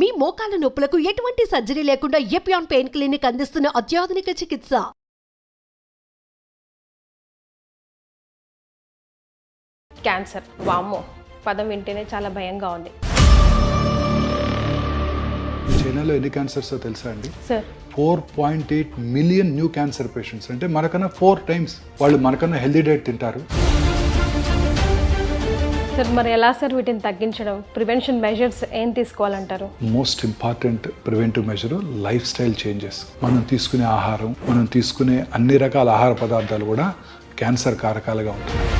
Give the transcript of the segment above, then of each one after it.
మీ మోకాల నొప్పులకు ఎటువంటి సర్జరీ లేకుండా ఎపియాన్ పెయిన్ క్లినిక్ అందిస్తున్న అత్యాధునిక చికిత్స. క్యాన్సర్, వామ్మో పదం వింటేనే చాలా భయంగా ఉంది. చైనాలో ఎన్ని క్యాన్సర్స్ తెలుసా అండి? Sir 4.8 million new cancer patients. అంటే మనకన్నా 4 times వాళ్ళు మనకన్నా హెల్దీ డైట్ తింటారు. సార్ మరి ఎలా సార్ వీటిని తగ్గించడం, ప్రివెన్షన్ మెజర్స్ ఏం తీసుకోవాలంటారు? Most important preventive measure life style changes. మనం తీసుకునే ఆహారం, మనం తీసుకునే అన్ని రకాల ఆహార పదార్థాలు కూడా క్యాన్సర్ కారకాలుగా ఉంటున్నాయి.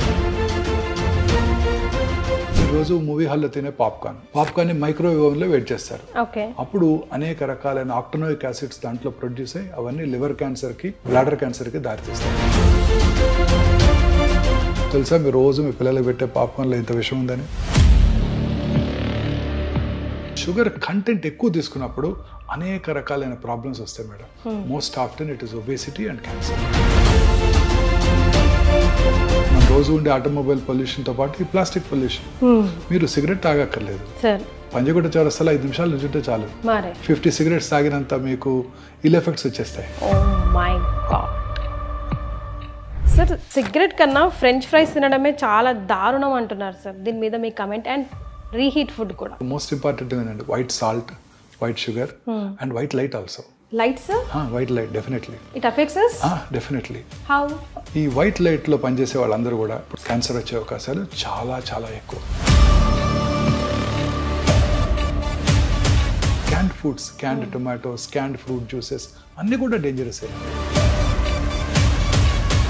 ఈరోజు మూవీ హాల్లో తినే పాప్కార్న్ మైక్రోవేవ్ ఓవెన్లో వేడి చేస్తారు. ఓకే. అప్పుడు అనేక రకాలైన ఆక్టోనోయిక్ యాసిడ్స్ దాంట్లో ప్రొడ్యూస్ అయ్యి అవన్నీ లివర్ క్యాన్సర్కి, బ్లాడర్ క్యాన్సర్కి దారితీస్తాయి. తెలుసా మీరు రోజు మీ పిల్లలకు పెట్టే పాప్కార్న్లో ఇంత విషయం ఉందని? షుగర్ కంటెంట్ ఎక్కువ తీసుకున్నప్పుడు అనేక రకాలైన ప్రాబ్లమ్స్ వస్తాయి madam. Most often it is obesity and cancer. మన రోజు ఉండే ఆటోమొబైల్ పొల్యూషన్తో పాటు ఈ ప్లాస్టిక్ పొల్యూషన్. మీరు సిగరెట్ తాగక్కర్లేదు, పంజగుట్ట చౌరస్తాలో 5 నిమిషాలు నిల్చుంటే చాలు 50 సిగరెట్స్ తాగినంత మీకు ఇల్ ఎఫెక్ట్స్ వచ్చేస్తాయి. సార్ సిగరెట్ కన్నా ఫ్రెంచ్ ఫ్రైస్ తినడమే చాలా దారుణం అంటున్నారు సార్. దీని మీద మీ కమెంట్. అండ్ రీహీట్ ఫుడ్ కూడా మోస్ట్ ఇంపార్టెంట్ ఏంటంటే white salt, white sugar and white light also. Light sir? White light definitely it affects us? Definitely. How? ఈ వైట్ లైట్లో పనిచేసే వాళ్ళందరూ కూడా క్యాన్సర్ వచ్చే అవకాశాలు చాలా చాలా ఎక్కువ. Canned foods, canned tomatoes, canned fruit juices అన్నీ కూడా డేంజరస్.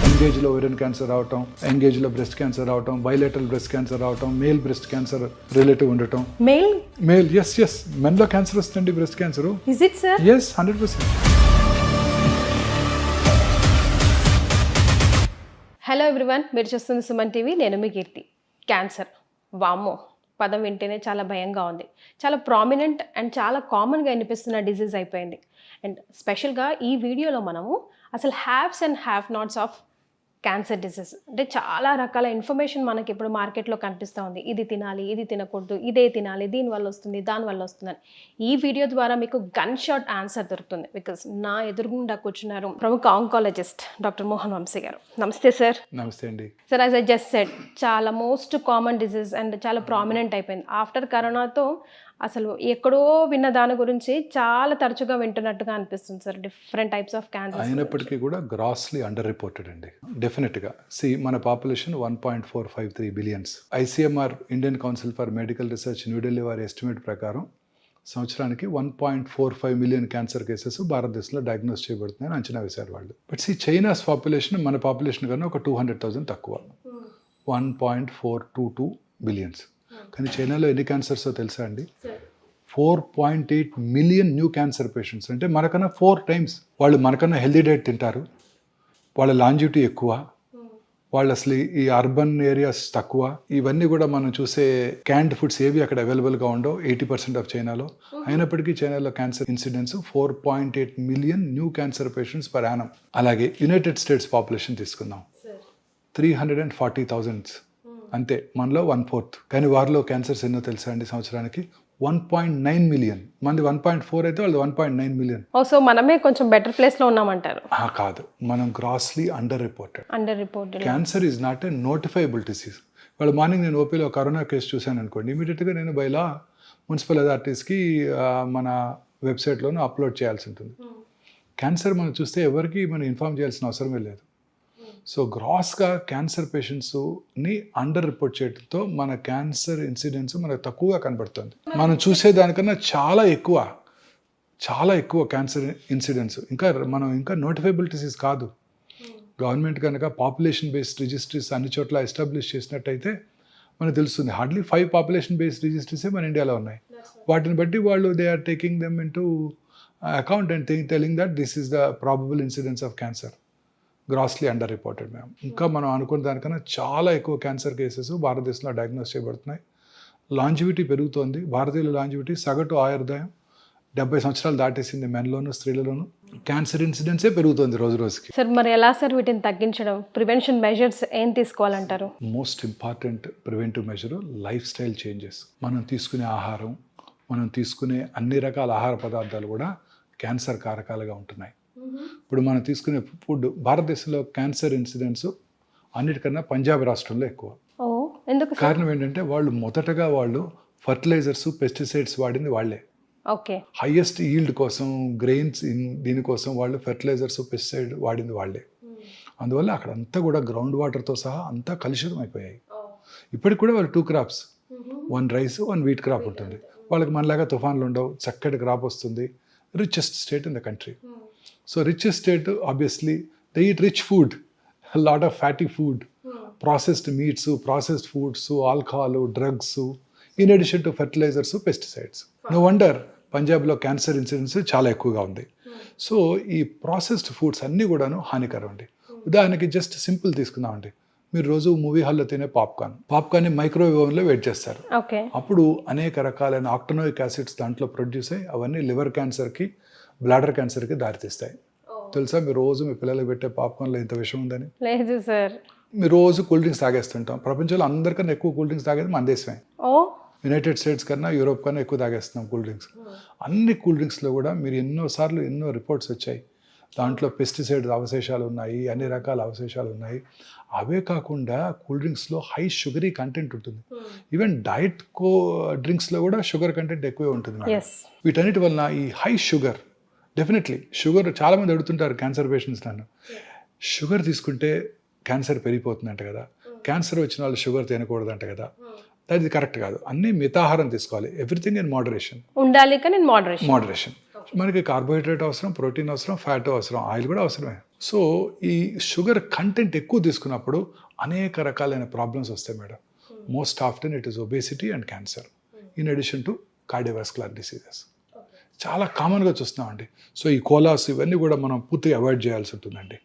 ఎంగేజ్లో ఓవరియన్ క్యాన్సర్ రావటం, ఎంగేజ్లో బ్రెస్ట్ క్యాన్సర్ రావటం, బైలేటరల్ బ్రెస్ట్ క్యాన్సర్ రావటం, మేల్ బ్రెస్ట్ క్యాన్సర్ రిలేటివ్ ఉండటం. మేల్ ఎస్ మెన్లో క్యాన్సర్ వస్తుంది breast cancer. Is it sir? Yes 100%. Hello everyone, మీరు చూస్తుంది సుమన్ టీవీ. నేను మీ కీర్తి. క్యాన్సర్, వామ్మో పదం వింటేనే చాలా భయంగా ఉంది. చాలా ప్రామినెంట్ అండ్ చాలా కామన్గా వినిపిస్తున్న డిజీజ్ అయిపోయింది. అండ్ స్పెషల్గా ఈ వీడియోలో మనము అసలు haves and have nots of cancer disease, అంటే చాలా రకాల ఇన్ఫర్మేషన్ మనకి ఇప్పుడు మార్కెట్లో కనిపిస్తూ ఉంది. ఇది తినాలి, ఇది తినకూడదు, ఇదే తినాలి, దీనివల్ల వస్తుంది, దానివల్ల వస్తుందని. ఈ వీడియో ద్వారా మీకు గన్ షాట్ ఆన్సర్ దొరుకుతుంది. బికాస్ నా ఎదురుగుండా కూర్చున్నారు ప్రముఖ ఆంకాలజిస్ట్ డాక్టర్ మోహన్ వంశీ గారు. నమస్తే సార్. నమస్తే అండి. Sir, as I just said, చాలా మోస్ట్ కామన్ డిసీజ్ అండ్ చాలా ప్రామినెంట్ అయిపోయింది. ఆఫ్టర్ కరోనాతో అసలు ఎక్కడో విన్న దాని గురించి చాలా తరచుగా వింటున్నట్టుగా అనిపిస్తుంది sir. Different types of cancer అయినప్పటికీ కూడా గ్రాస్లీ అండర్ రిపోర్టెడ్ అండి. డెఫినెట్గా మన population 1.453 billions. ICMR Indian council for medical research New Delhi వారి ఎస్టిమేట్ ప్రకారం సంవత్సరానికి 1.45 మిలియన్ క్యాన్సర్ కేసెస్ భారతదేశంలో డయాగ్నోస్ చేయబడుతున్నాయని అంచనా వేశారు వాళ్ళు. బట్ చైనాస్ పాపులేషన్ మన పాపులేషన్ కన్నా ఒక 200,000 తక్కువ, 1.422 బిలియన్స్. కానీ చైనాలో ఎన్ని క్యాన్సర్స్ తెలుసా అండి? 4.8 మిలియన్ న్యూ క్యాన్సర్ పేషెంట్స్. అంటే మనకన్నా 4 times వాళ్ళు మనకన్నా హెల్దీ డైట్ తింటారు, వాళ్ళ లాంజివిటీ ఎక్కువ, వాళ్ళు అసలు ఈ అర్బన్ ఏరియాస్ తక్కువ. ఇవన్నీ కూడా మనం చూసే క్యాండ్ ఫుడ్స్ ఏవి అక్కడ అవైలబుల్గా ఉండవు 80% ఆఫ్ చైనాలో. అయినప్పటికీ చైనాలో cancer incidence 4.8 million new cancer patients per annum. అలాగే యునైటెడ్ స్టేట్స్ పాపులేషన్ తీసుకుందాం, 340,000. అంతే, మనలో 1/4. కానీ వారిలో క్యాన్సర్స్ ఎన్నో తెలుసా అండి? సంవత్సరానికి 1.9 మిలియన్. మంది 1.4 అయితే వాళ్ళు 1.9 మిలియన్. సో మనమే కొంచెం బెటర్ ప్లేస్లో ఉన్నామంటారు? కాదు, మనం grossly under reported. Cancer is not a notifiable disease. వాళ్ళు మార్నింగ్ నేను ఓపీలో కరోనా కేసు చూశాను అనుకోండి, ఇమీడియట్గా నేను బైలా మున్సిపల్ అథారిటీస్కి మన వెబ్సైట్లోనూ అప్లోడ్ చేయాల్సి ఉంటుంది. క్యాన్సర్ మనం చూస్తే ఎవరికి మనం ఇన్ఫార్మ్ చేయాల్సిన అవసరమే లేదు. సో గ్రాస్గా క్యాన్సర్ పేషెంట్స్ని అండర్ రిపోర్ట్ చేయడంతో మన క్యాన్సర్ ఇన్సిడెన్స్ మనకు తక్కువగా కనబడుతుంది. మనం చూసేదానికన్నా చాలా ఎక్కువ క్యాన్సర్ ఇన్సిడెన్స్. మనం ఇంకా నోటిఫైబుల్ డిసీజ్ కాదు. గవర్నమెంట్ కనుక పాపులేషన్ బేస్డ్ రిజిస్ట్రీస్ అన్ని చోట్ల ఎస్టాబ్లిష్ చేసినట్టయితే మనకు తెలుస్తుంది. హార్డ్లీ 5 పాపులేషన్ బేస్డ్ రిజిస్ట్రీసే మన ఇండియాలో ఉన్నాయి. వాటిని బట్టి వాళ్ళు they are taking them into account and telling that this is the probable incidence of cancer. Grossly under reported ma'am. ఇంకా మనం అనుకున్న దానికన్నా చాలా ఎక్కువ క్యాన్సర్ కేసెస్ భారతదేశంలో డయాగ్నోస్ చేయబడుతున్నాయి. లాంజివిటీ పెరుగుతోంది. భారతీయుల లాంజివిటీ సగటు ఆయుర్దాయం 70 సంవత్సరాలు దాటేసింది మెన్లోను, స్త్రీలలోను. క్యాన్సర్ ఇన్సిడెన్సే పెరుగుతుంది రోజు రోజుకి. సార్ మరి ఎలా సార్ వీటిని తగ్గించడం, ప్రివెన్షన్ మెజర్స్ ఏం తీసుకోవాలంటారు? Most important preventive measure life style changes. మనం తీసుకునే ఆహారం, మనం తీసుకునే అన్ని రకాల ఆహార పదార్థాలు కూడా క్యాన్సర్ కారకాలుగా ఉంటున్నాయి. ఇప్పుడు మనం తీసుకునే ఫుడ్, భారతదేశంలో క్యాన్సర్ ఇన్సిడెన్స్ అన్నిటికన్నా పంజాబ్ రాష్ట్రంలో ఎక్కువ. ఎందుకు? కారణం ఏంటంటే మొదటగా వాళ్ళు ఫర్టిలైజర్స్, పెస్టిసైడ్స్ వాడింది వాళ్ళే. ఓకే. హైయెస్ట్ ఈల్డ్ కోసం, గ్రెయిన్స్ దీనికోసం వాళ్ళు ఫెర్టిలైజర్స్, పెస్టిసైడ్ వాడింది వాళ్ళే. అందువల్ల అక్కడంతా కూడా గ్రౌండ్ వాటర్తో సహా అంతా కలుషితం అయిపోయాయి. ఇప్పటికి కూడా వాళ్ళు 2 crops, 1 rice, 1 wheat crop ఉంటుంది. వాళ్ళకి మనలాగా తుఫాన్లు ఉండవు, చక్కటి క్రాప్ వస్తుంది. Richest state in the country. So richest state, obviously they eat rich food, lot of fatty food, processed meats, processed foods, alcohol, drugs, in addition to fertilizers, pesticides. No wonder పంజాబ్లో cancer incidence చాలా ఎక్కువగా ఉంది. So ఈ processed foods అన్నీ కూడాను హానికరం అండి. ఉదాహరణకి జస్ట్ సింపుల్ తీసుకుందామండి, మీరు రోజు మూవీ హాల్లో తినే పాప్కార్న్ని మైక్రోవేవ్ ఓవెన్లో వెయిట్ చేస్తారు. అప్పుడు అనేక రకాలైన ఆక్టనోయిక్ యాసిడ్స్ దాంట్లో ప్రొడ్యూస్ అయ్యి అవన్నీ లివర్ క్యాన్సర్కి, బ్లాడర్ క్యాన్సర్కి దారితీస్తాయి. తెలుసా మీ రోజు మీ పిల్లలకు పెట్టే పాప్కార్న్లో ఇంత విషయం ఉందని? లేదు సార్. మీరు రోజు కూల్ డ్రింక్స్ తాగేస్తుంటాం. ప్రపంచంలో అందరికన్నా ఎక్కువ కూల్ డ్రింక్స్ తాగేది మన దేశమే. యునైటెడ్ స్టేట్స్ కన్నా, యూరోప్ కన్నా ఎక్కువ తాగేస్తున్నాం కూల్ డ్రింక్స్. అన్ని కూల్ డ్రింక్స్లో కూడా మీరు ఎన్నో రిపోర్ట్స్ వచ్చాయి, దాంట్లో పెస్టిసైడ్స్ అవశేషాలు ఉన్నాయి, అన్ని రకాల అవశేషాలు ఉన్నాయి. అవే కాకుండా కూల్ డ్రింక్స్లో హై షుగరీ కంటెంట్ ఉంటుంది. ఈవెన్ డైట్ డ్రింక్స్లో కూడా షుగర్ కంటెంట్ ఎక్కువే ఉంటుంది. వీటన్నిటి వలన ఈ హై షుగర్, డెఫినెట్లీ షుగర్, చాలామంది అడుగుతుంటారు క్యాన్సర్ పేషెంట్స్ నన్ను, షుగర్ తీసుకుంటే క్యాన్సర్ పెరిగిపోతుందంట కదా, క్యాన్సర్ వచ్చిన వాళ్ళు షుగర్ తినకూడదంట కదా. అది కరెక్ట్ కాదు. అన్ని మితాహారం తీసుకోవాలి. ఎవ్రీథింగ్ ఇన్ మోడరేషన్ ఉండాలి. కానీ మోడరేషన్. మనకి కార్బోహైడ్రేట్ అవసరం, ప్రోటీన్ అవసరం, ఫ్యాట్ అవసరం, ఆయిల్ కూడా అవసరమే. సో ఈ షుగర్ కంటెంట్ ఎక్కువ తీసుకున్నప్పుడు అనేక రకాలైన ప్రాబ్లమ్స్ వస్తాయి madam. Most often it is obesity and cancer, in addition to cardiovascular diseases. చాలా కామన్గా చూస్తున్నామండి. సో ఈ కోలాస్ ఇవన్నీ కూడా మనం పూర్తిగా అవాయిడ్ చేయాల్సి ఉంటుందండి.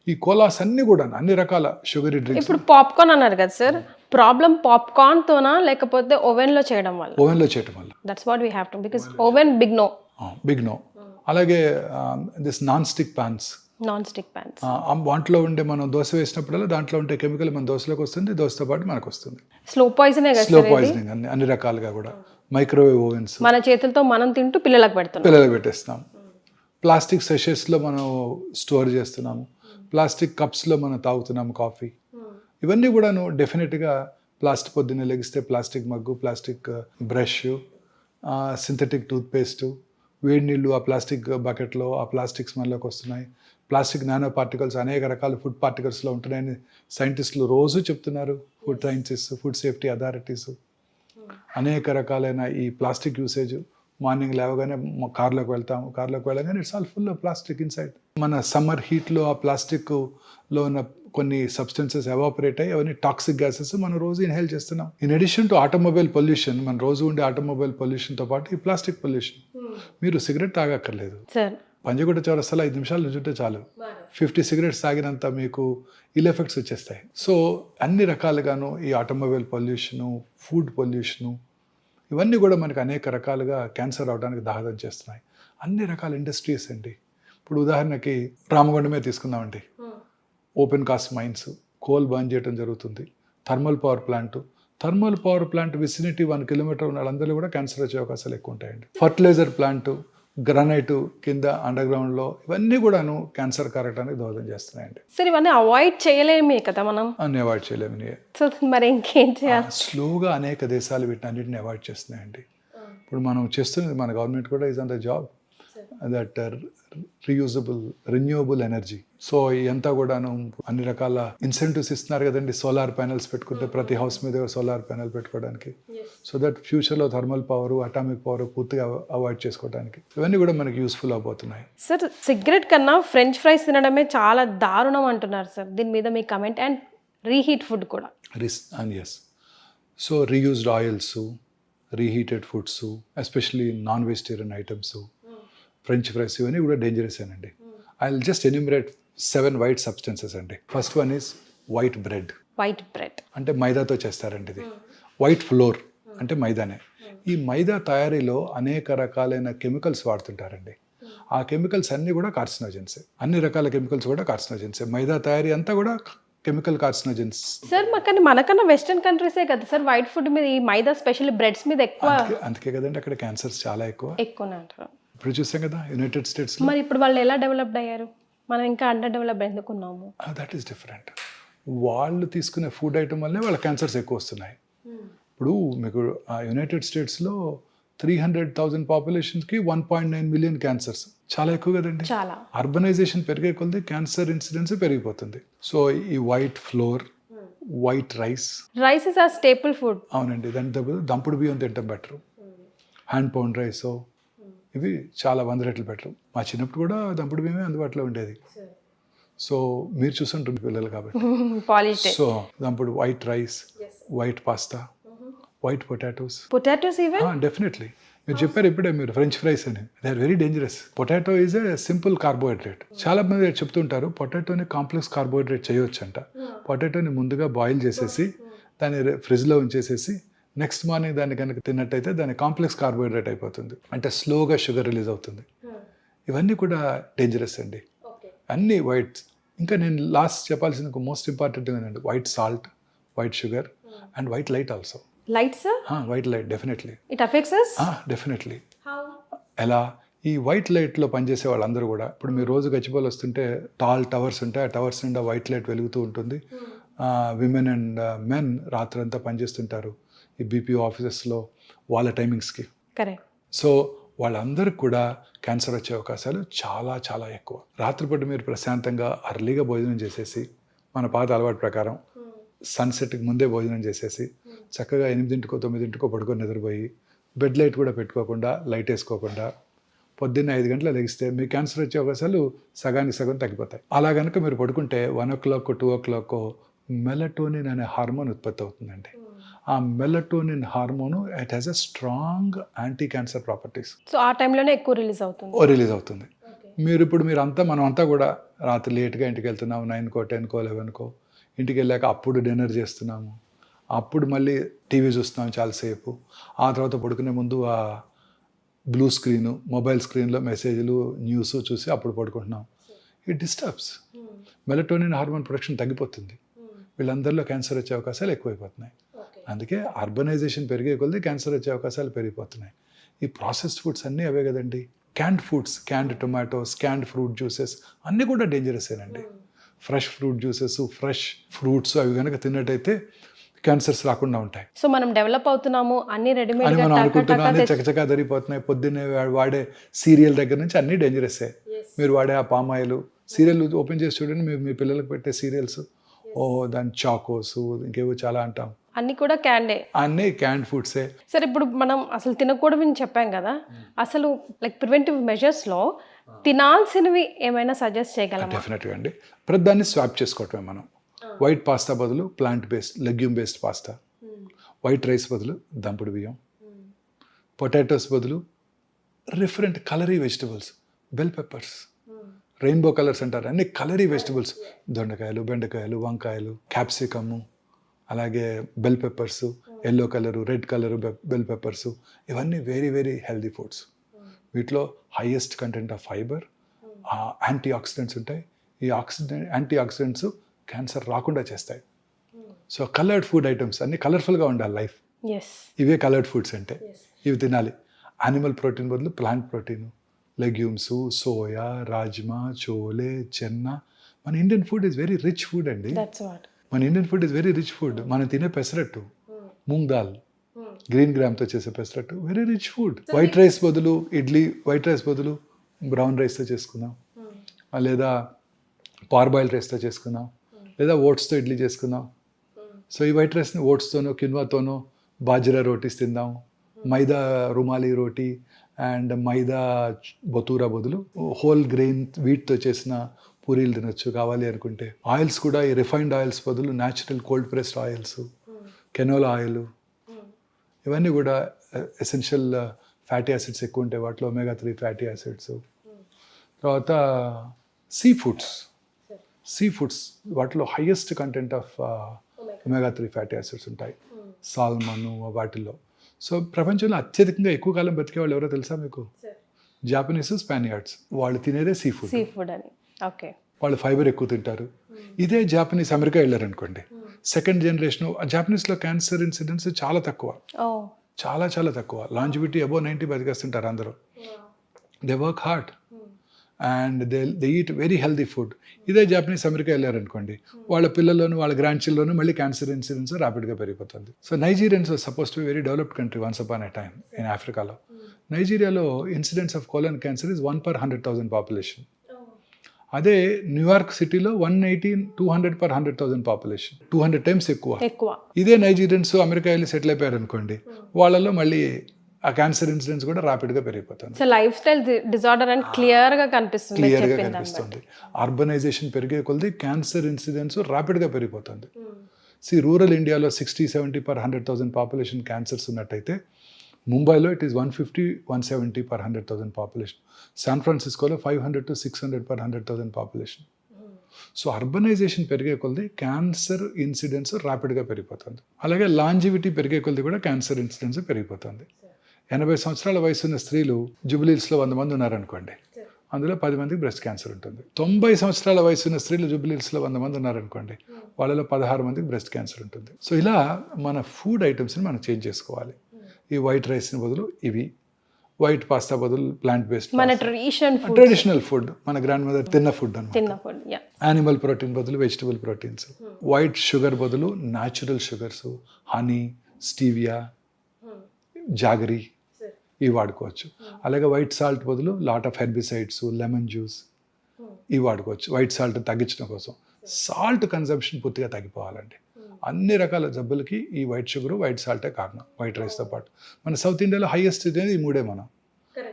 ఈ కోలాస్ అన్ని కూడా అన్ని రకాల షుగరీ డ్రింక్స్. ఇప్పుడు పాప్కార్న్ అన్నారు కదా సార్, ప్రాబ్లం పాప్కార్న్ తోనా లేకపోతే ఓవెన్ లో చేయడం వల్ల? ఓవెన్లో చేయడం వల్ల. That's what we have to, because oven big no. అలాగే దిస్ నాన్ స్టిక్ ప్యాన్స్, వాటిలో ఉండే మనం దోశ వేసినప్పుడల్లా దాంట్లో ఉండే కెమికల్ మన దోశలోకి వస్తుంది, దోశతో పాటు మనకు వస్తుంది. స్లో పాయిజనింగ్ అన్ని రకాలుగా కూడా. మైక్రోవేవ్ ఓవెన్స్ మన చేతులతో మనం తింటూ పిల్లలకు పెట్టేస్తున్నాం. ప్లాస్టిక్ సెషెస్లో మనం స్టోర్ చేస్తున్నాము, ప్లాస్టిక్ కప్స్లో మనం తాగుతున్నాము కాఫీ. ఇవన్నీ కూడాను డెఫినెట్గా ప్లాస్టిక్, పొద్దున్నే లెగిస్తే plastic mug, plastic brush, synthetic toothpaste, వేడి నీళ్ళు ఆ ప్లాస్టిక్ బకెట్లో, ఆ ప్లాస్టిక్ స్మెల్లోకి వస్తున్నాయి. ప్లాస్టిక్ నానో పార్టికల్స్ అనేక రకాల ఫుడ్ పార్టికల్స్లో ఉంటున్నాయని సైంటిస్టులు రోజు చెప్తున్నారు. Food scientist, food safety authorities అనేక రకాలైన ఈ ప్లాస్టిక్ యూసేజ్. మార్నింగ్ లేవగానే కార్లోకి వెళ్ళగానే it's all full of plastic inside. మన సమ్మర్ హీట్లో ఆ ప్లాస్టిక్లో ఉన్న కొన్ని సబ్స్టెన్సెస్ ఎవాపరేట్ అయ్యి అవన్నీ టాక్సిక్ గ్యాసెస్ మనం రోజు ఇన్హేల్ చేస్తున్నాం. In addition to automobile pollution, మన రోజు ఉండే ఆటోమొబైల్ పొల్యూషన్తో పాటు ఈ ప్లాస్టిక్ పొల్యూషన్. మీరు సిగరెట్ తాగక్కర్లేదు, పంజగుట్ట చౌరస్తాలో 5 నిమిషాలు నుంచుంటే చాలు, 50 సిగరెట్స్ తాగినంత మీకు ఇల్ ఎఫెక్ట్స్ వచ్చేస్తాయి. సో అన్ని రకాలుగాను ఈ ఆటోమొబైల్ పొల్యూషను, ఫుడ్ పొల్యూషను, ఇవన్నీ కూడా మనకి అనేక రకాలుగా క్యాన్సర్ అవడానికి దోహదం చేస్తున్నాయి. అన్ని రకాల ఇండస్ట్రీస్ అండి. ఇప్పుడు ఉదాహరణకి రామగుండమే తీసుకుందామండి. Open cast mines, coal burn చేయడం జరుగుతుంది. Thermal power plant vicinity 1 kilometre ఉన్న వాళ్ళందరూ కూడా క్యాన్సర్ వచ్చే అవకాశాలు ఎక్కువ ఉంటాయండి. ఫర్టిలైజర్ ప్లాంట్, గ్రానైట్ కింద అండర్ గ్రౌండ్లో, ఇవన్నీ కూడాను క్యాన్సర్ కారటానికి దోహదం చేస్తున్నాయండి. సరే, ఇవన్నీ అవాయిడ్ చేయలేమే కదా మనం? అన్ని అవాయిడ్ చేయలేము. సో మరి ఇంకేం చేయాలి? స్లోగా అనేక దేశాలు వీటిని అన్నింటిని అవాయిడ్ చేస్తున్నాయండి. ఇప్పుడు మనం చేస్తున్నది, మన గవర్నమెంట్ కూడా is on the job that renewable energy. So ఇదంతా కూడాను అన్ని రకాల ఇన్సెంటివ్స్ ఇస్తున్నారు కదండి. సోలార్ ప్యానెల్స్ పెట్టుకుంటే ప్రతి హౌస్ మీద సోలార్ ప్యానెల్ పెట్టుకోవడానికి, సో దట్ ఫ్యూచర్లో థర్మల్ పవర్, అటామిక్ పవర్ పూర్తిగా అవాయిడ్ చేసుకోవడానికి, ఇవన్నీ కూడా మనకి యూస్ఫుల్ అవబోతున్నాయి. సార్, సిగరెట్ కన్నా ఫ్రెంచ్ ఫ్రైస్ తినడమే చాలా దారుణం అంటున్నారు సార్. దీని మీద మీ కమెంట్? అండ్ రీహీట్ ఫుడ్ కూడా. Yes, so reused oils, reheated foods, especially non vegetarian items, french fries, ఇవన్నీ కూడా డేంజరస్ అండి. I will just enumerate 7 white substances అండి. First one is white bread అంటే మైదాతో చేస్తారండి. ఇది వైట్ ఫ్లోర్ అంటే మైదానే. ఈ మైదా తయారీలో అనేక రకాలైన కెమికల్స్ వాడుతుంటారండి. ఆ కెమికల్స్ అన్నీ కూడా కార్సినోజెన్సే. అన్ని రకాల కెమికల్స్ కూడా కార్సినోజెన్సే. మైదా తయారీ అంతా కూడా కెమికల్ కార్సినోజన్స్. సార్ కానీ మనకన్నా వెస్టర్న్ కంట్రీసే కదా సార్ వైట్ ఫుడ్ మీద ఈ మైదా స్పెషల్ బ్రెడ్స్ మీద ఎక్కువ అందుకే కదండి అక్కడ క్యాన్సర్స్ చాలా ఎక్కువనే అంటారు. ఇప్పుడు చూసాం కదా యునైటెడ్ స్టేట్స్. మరి ఇప్పుడు వాళ్ళు ఎలా డెవలప్డ్ అయ్యారు, మనం ఇంకా అండర్ డెవలప్ ఎందుకున్నాము? That is different. వాళ్ళు తీసుకునే ఫుడ్ ఐటమ్ వల్లే వాళ్ళ క్యాన్సర్స్ ఎక్కువ వస్తున్నాయి. ఇప్పుడు మీకు యునైటెడ్ స్టేట్స్లో 300,000 పాపులేషన్కి 1.9 మిలియన్ క్యాన్సర్స్, చాలా ఎక్కువ కదండి. చాలా. అర్బనైజేషన్ పెరిగే కొద్దీ క్యాన్సర్ ఇన్సిడెన్స్ పెరిగిపోతుంది. సో ఈ white flour, white rice is ఆ స్టేపుల్ ఫుడ్. అవునండి, దాని దంపుడు బియ్యం తింటాం బెటర్. హ్యాండ్ పౌండ్ రైస్ ఇవి చాలా 100 రెట్లు బెటర్. మా చిన్నప్పుడు కూడా దంపుడు బియ్యమే అందుబాటులో ఉండేది. సో మీరు చూసుంటుంది పిల్లలు కాబట్టి. సో దంపుడు white rice, white pasta, white potatoes even definitely. మీరు చెప్పారు ఇప్పుడే మీరు ఫ్రెంచ్ ఫ్రైస్ అని, they are very dangerous. Potato is a simple carbohydrate. చాలా మంది చెప్తుంటారు పొటాటోని కాంప్లెక్స్ కార్బోహైడ్రేట్ చేయొచ్చు అంట. పొటాటోని ముందుగా బాయిల్ చేసేసి దాన్ని ఫ్రిడ్జ్లో ఉంచేసేసి నెక్స్ట్ మార్నింగ్ దాన్ని కనుక తిన్నట్టయితే దాని కాంప్లెక్స్ కార్బోహైడ్రేట్ అయిపోతుంది, అంటే స్లోగా షుగర్ రిలీజ్ అవుతుంది. ఇవన్నీ కూడా డేంజరస్ అండి, అన్నీ వైట్. ఇంకా నేను లాస్ట్ చెప్పాల్సింది మోస్ట్ ఇంపార్టెంట్ అండి, white salt, white sugar and white light also. Light sir? White light definitely it affects us? Definitely. ఎలా? ఈ వైట్ లైట్లో పనిచేసే వాళ్ళందరూ కూడా ఇప్పుడు మీరు రోజు గచ్చిబౌలి వస్తుంటే టాల్ టవర్స్ ఉంటాయి, ఆ టవర్స్ నిండా వైట్ లైట్ వెలుగుతూ ఉంటుంది. విమెన్ అండ్ మెన్ రాత్రంతా పనిచేస్తుంటారు ఈ బీపీఓ ఆఫీసెస్లో వాళ్ళ టైమింగ్స్కి. కరెక్ట్. సో వాళ్ళందరికీ కూడా క్యాన్సర్ వచ్చే అవకాశాలు చాలా చాలా ఎక్కువ. రాత్రిపూట మీరు ప్రశాంతంగా అర్లీగా భోజనం చేసేసి, మన పాత అలవాటు ప్రకారం సన్సెట్కి ముందే భోజనం చేసేసి చక్కగా 8కో 9కో పడుకొని నిద్రపోయి బెడ్ లైట్ కూడా పెట్టుకోకుండా, లైట్ వేసుకోకుండా పొద్దున్న 5 గంటల లెగిస్తే మీ క్యాన్సర్ వచ్చే అవకాశాలు సగానికి సగం తగ్గిపోతాయి. అలా కనుక మీరు పడుకుంటే 1 o'clock 2 o'clock మెలటోనిన్ అనే హార్మోన్ ఉత్పత్తి అవుతుందండి. ఆ melatonin hormone it has a strong anti cancer properties. So ఆ టైంలోనే ఎక్కువ రిలీజ్ అవుతుంది. మనం అంతా కూడా రాత్రి లేట్గా ఇంటికి వెళ్తున్నాము, 9కో 10కో 11కో. ఇంటికి వెళ్ళాక అప్పుడు డిన్నర్ చేస్తున్నాము, అప్పుడు మళ్ళీ టీవీ చూస్తున్నాము చాలాసేపు. ఆ తర్వాత పడుకునే ముందు ఆ బ్లూ స్క్రీను, మొబైల్ స్క్రీన్లో మెసేజ్లు, న్యూస్ చూసి అప్పుడు పడుకుంటున్నాం. It disturbs melatonin hormone production తగ్గిపోతుంది. వీళ్ళందరిలో క్యాన్సర్ వచ్చే అవకాశాలు ఎక్కువైపోతున్నాయి. అందుకే అర్బనైజేషన్ పెరిగే కొద్దీ క్యాన్సర్ వచ్చే అవకాశాలు పెరిగిపోతున్నాయి. ఈ ప్రాసెస్డ్ ఫుడ్స్ అన్నీ అవే కదండి. Canned foods, canned tomatoes, canned fruit juices అన్నీ కూడా డేంజరసేనండి. Fresh fruit juices, fresh fruits అవి కనుక తిన్నట్టయితే క్యాన్సర్స్ రాకుండా ఉంటాయి. సో మనం డెవలప్ అవుతున్నాము, అన్ని రెడీమేడ్ అని మనం అనుకుంటున్నాం, అన్ని చకచకా జరిగిపోతున్నాయి. పొద్దున్నే వాడే సీరియల్ దగ్గర నుంచి అన్నీ డేంజరసే. మీరు వాడే ఆ పామాయిల్ సీరియల్ ఓపెన్ చేసి చూడండి, మీ పిల్లలకు పెట్టే సీరియల్స్, దాని చాకోస్ ఇంకేవో చాలా అంటాం, అన్ని కూడా క్యాండే, అన్నీ క్యాండ్ ఫుడ్సే. సరే ఇప్పుడు మనం అసలు తినకూడదని చెప్పాం కదా, అసలు లైక్ ప్రివెంటివ్ మెజర్స్లో తినాల్సినవి ఏమైనా సజెస్ట్ చేయగలమా? డెఫినెట్గా అండి. ప్రతిదాన్ని స్వాప్ చేసుకోవటమే మనం. వైట్ పాస్తా బదులు plant based legume based pasta, white rice బదులు దంపుడు బియ్యం, పొటాటోస్ బదులు డిఫరెంట్ కలరీ vegetables, bell peppers, rainbow colours అంటారు, అన్ని కలరీ వెజిటబుల్స్, దొండకాయలు, బెండకాయలు, వంకాయలు, క్యాప్సికము, అలాగే bell peppers, yellow colour, red colour bell peppers, ఇవన్నీ వెరీ వెరీ హెల్దీ ఫుడ్స్. వీటిలో highest content of fibre, antioxidants ఉంటాయి. ఈ యాంటీ ఆక్సిడెంట్స్ క్యాన్సర్ రాకుండా చేస్తాయి. సో కలర్డ్ ఫుడ్ ఐటమ్స్ అన్నీ కలర్ఫుల్గా ఉండాలి లైఫ్. ఇవే కలర్డ్ ఫుడ్స్ అంటే ఇవి తినాలి. యానిమల్ ప్రోటీన్ బదులు plant protein, legumes, soya, rajma, chole, chana. మన Indian food is very rich food అండి. Very rich food. మనం తినే పెసరట్టు, మూంగ్ దాల్, గ్రీన్ గ్రామ్తో చేసే pesarattu very rich food. White rice బదులు ఇడ్లీ, వైట్ రైస్ బదులు బ్రౌన్ రైస్తో చేసుకుందాం, లేదా పార్బాయిల్ రైస్తో చేసుకుందాం, లేదా ఓట్స్తో ఇడ్లీ చేసుకుందాం. సో ఈ వైట్ రైస్ని ఓట్స్తోనో కిన్వాతోనో బాజ్రా రోటీస్ తిందాం. మైదా రుమాలి రోటీ అండ్ మైదా బతూరా బదులు హోల్ గ్రెయిన్ వీట్తో చేసిన పూరీలు తినొచ్చు కావాలి అనుకుంటే. ఆయిల్స్ కూడా ఈ రిఫైన్డ్ ఆయిల్స్ బదులు natural cold pressed oils, canola oil, ఇవన్నీ కూడా ఎసెన్షియల్ ఫ్యాటీ యాసిడ్స్ ఎక్కువ ఉంటాయి వాటిలో, omega-3 ఫ్యాటీ యాసిడ్స్. తర్వాత సీ ఫుడ్స్ వాటిలో highest content of omega-3 fatty acids ఉంటాయి, సాల్మన్ వాటిల్లో. సో ప్రపంచంలో అత్యధికంగా ఎక్కువ కాలం బతికే వాళ్ళు ఎవరో తెలుసా మీకు? జాపనీస్, స్పానియార్డ్స్. వాళ్ళు తినేదే సీ ఫుడ్ అని. ఓకే. వాళ్ళు ఫైబర్ ఎక్కువ తింటారు. ఇదే జాపనీస్ అమెరికా వెళ్ళారనుకోండి, సెకండ్ జనరేషన్ జాపనీస్లో క్యాన్సర్ ఇన్సిడెన్స్ చాలా తక్కువ, చాలా చాలా తక్కువ. లాంజివిటీ అబౌవ్ 90 బతికేస్తుంటారు అందరూ. They work hard and they eat very healthy food. ఇదే జాపనీస్ అమెరికా వెళ్ళారనుకోండి, వాళ్ళ పిల్లల్లోనూ వాళ్ళ గ్రాండ్ చిల్డ్రన్ మళ్ళీ క్యాన్సర్ ఇన్సిడెన్స్ ర్యాపిడ్గా పెరిగిపోతుంది. So Nigerians suppose to very developed country once upon a time in ఆఫ్రికాలో. నైజీరియాలో incidence of colon cancer is 1/100,000 population. అదే న్యూయార్క్ సిటీలో 200/100,000 పాపులేషన్, 200 టైమ్స్ ఎక్కువ. ఇదే నైజీరియన్స్ అమెరికా వెళ్ళి సెటిల్ అయిపోయారు అనుకోండి, వాళ్ళలో మళ్ళీ ఆ క్యాన్సర్ ఇన్సిడెన్స్ కూడా ర్యాపిడ్గా పెరిగిపోతుంది. సో లైఫ్ స్టైల్ డిజార్డర్ అని క్లియర్గా కనిపిస్తుంది. అర్బనైజేషన్ పెరిగే కొలది క్యాన్సర్ ఇన్సిడెన్స్ ర్యాపిడ్గా పెరిగిపోతుంది. రూరల్ ఇండియాలో 60-70/100,000 పాపులేషన్ క్యాన్సర్స్ ఉన్నట్టయితే, ముంబైలో ఇట్ ఈస్ 150-170/100,000 పాపులేషన్. శాన్ ఫ్రాన్సిస్కోలో 500-600/100,000 పాపులేషన్. సో అర్బనైజేషన్ పెరిగే కొలది క్యాన్సర్ ఇన్సిడెన్స్ ర్యాపిడ్గా పెరిగిపోతుంది. అలాగే లాంజివిటీ పెరిగే కొలది కూడా క్యాన్సర్ ఇన్సిడెన్స్ పెరిగిపోతుంది. 80 సంవత్సరాల వయసు ఉన్న స్త్రీలు జూబిలీస్లో 100 మంది ఉన్నారనుకోండి, అందులో 10 మందికి బ్రెస్ట్ క్యాన్సర్ ఉంటుంది. 90 సంవత్సరాల వయసు ఉన్న స్త్రీలు జూబిలీస్లో 100 మంది ఉన్నారనుకోండి, వాళ్ళలో 16 మందికి బ్రెస్ట్ క్యాన్సర్ ఉంటుంది. సో ఇలా మన ఫుడ్ ఐటమ్స్ని మనం చేంజ్ చేసుకోవాలి. ఈ వైట్ రైస్ని బదులు ఇవి, వైట్ పాస్తా బదులు ప్లాంట్ బేస్డ్, మన ట్రెడిషనల్ ఫుడ్, మన గ్రాండ్ మదర్ తిన్న ఫుడ్ అన్నమాట. యానిమల్ ప్రోటీన్ బదులు వెజిటబుల్ ప్రోటీన్స్, వైట్ షుగర్ బదులు natural sugars, honey, stevia, jaggery ఇవి వాడుకోవచ్చు. అలాగే వైట్ సాల్ట్ బదులు lot of herbicides, lemon juice ఇవి వాడుకోవచ్చు వైట్ సాల్ట్ తగ్గించడం కోసం. సాల్ట్ కన్సంప్షన్ పూర్తిగా తగ్గిపోవాలండి. అన్ని రకాల జబ్బులకి ఈ వైట్ షుగర్, వైట్ సాల్టే కారణం, వైట్ రైస్తో పాటు. మన సౌత్ ఇండియాలో హైయెస్ట్ అనేది ఈ మూడే. మనం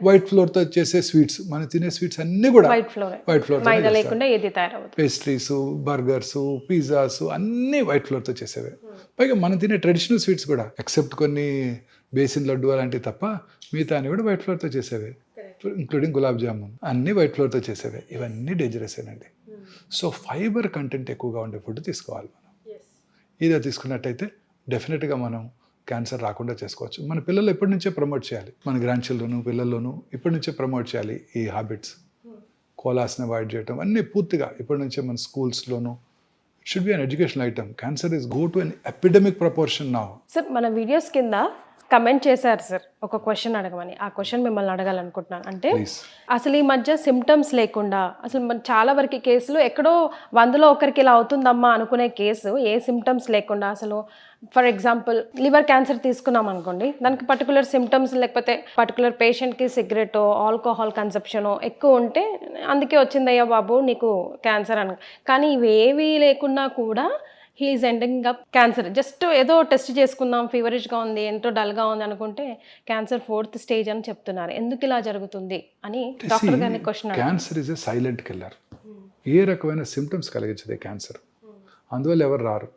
వైట్ ఫ్లోర్తో చేసే స్వీట్స్, మనం తినే స్వీట్స్ అన్నీ కూడా white flour, pastries, burgers, pizzas అన్నీ వైట్ ఫ్లోర్తో చేసేవే. పైగా మనం తినే ట్రెడిషనల్ స్వీట్స్ కూడా, ఎక్సెప్ట్ కొన్ని బేసిన్ లడ్డు అలాంటివి తప్ప మిగతా అన్ని కూడా వైట్ ఫ్లోర్తో చేసేవే, ఇంక్లూడింగ్ గులాబ్ జామున్ అన్నీ వైట్ ఫ్లోర్తో చేసేవే. ఇవన్నీ డేంజరసేనండి. సో ఫైబర్ కంటెంట్ ఎక్కువగా ఉండే ఫుడ్ తీసుకోవాలి మనం. ఇదే తీసుకున్నట్టయితే డెఫినెట్గా మనం క్యాన్సర్ రాకుండా చేసుకోవచ్చు. మన పిల్లలు ఎప్పటి నుంచే ప్రమోట్ చేయాలి, మన గ్రాండ్ చిల్డ్రన్ పిల్లల్లోనూ ఇప్పటి నుంచే ప్రమోట్ చేయాలి ఈ హ్యాబిట్స్. కోలాస్ని అవాయిడ్ చేయటం అన్నీ పూర్తిగా ఇప్పటి నుంచే మన స్కూల్స్లోనూ. It should be an educational item. Cancer is go to an epidemic proportion now. Sir మన వీడియోస్ కింద కమెంట్ చేశారు సార్ ఒక క్వశ్చన్ అడగమని. ఆ క్వశ్చన్ మిమ్మల్ని అడగాలనుకుంటున్నాను. అంటే అసలు ఈ మధ్య సిమ్టమ్స్ లేకుండా అసలు చాలా వరకు కేసులు ఎక్కడో 100లో ఒకరికి ఇలా అవుతుందమ్మా అనుకునే కేసు ఏ సిమ్టమ్స్ లేకుండా, అసలు ఫర్ ఎగ్జాంపుల్ లివర్ క్యాన్సర్ తీసుకున్నాం అనుకోండి, దానికి పర్టికులర్ సిమ్టమ్స్ లేకపోతే పర్టికులర్ పేషెంట్కి సిగరెట్, ఆల్కహాల్ కన్సప్షన్ ఎక్కువ ఉంటే అందుకే వచ్చిందయ్యా బాబు నీకు క్యాన్సర్ అని. కానీ ఇవేవీ లేకున్నా కూడా he's ending up cancer. Just ఏదో టెస్ట్ చేసుకుందాం, ఫీవరిష్గా ఉంది, ఎంతో డల్గా ఉంది అనుకుంటే క్యాన్సర్ 4th స్టేజ్ అని చెప్తున్నారు. ఎందుకు ఇలా జరుగుతుంది అని డాక్టర్ గారిని question. Cancer is a silent killer. ఏ రకమైన సిమ్టమ్స్ కలిగించదే క్యాన్సర్. అందువల్ల ఎవరు రారు.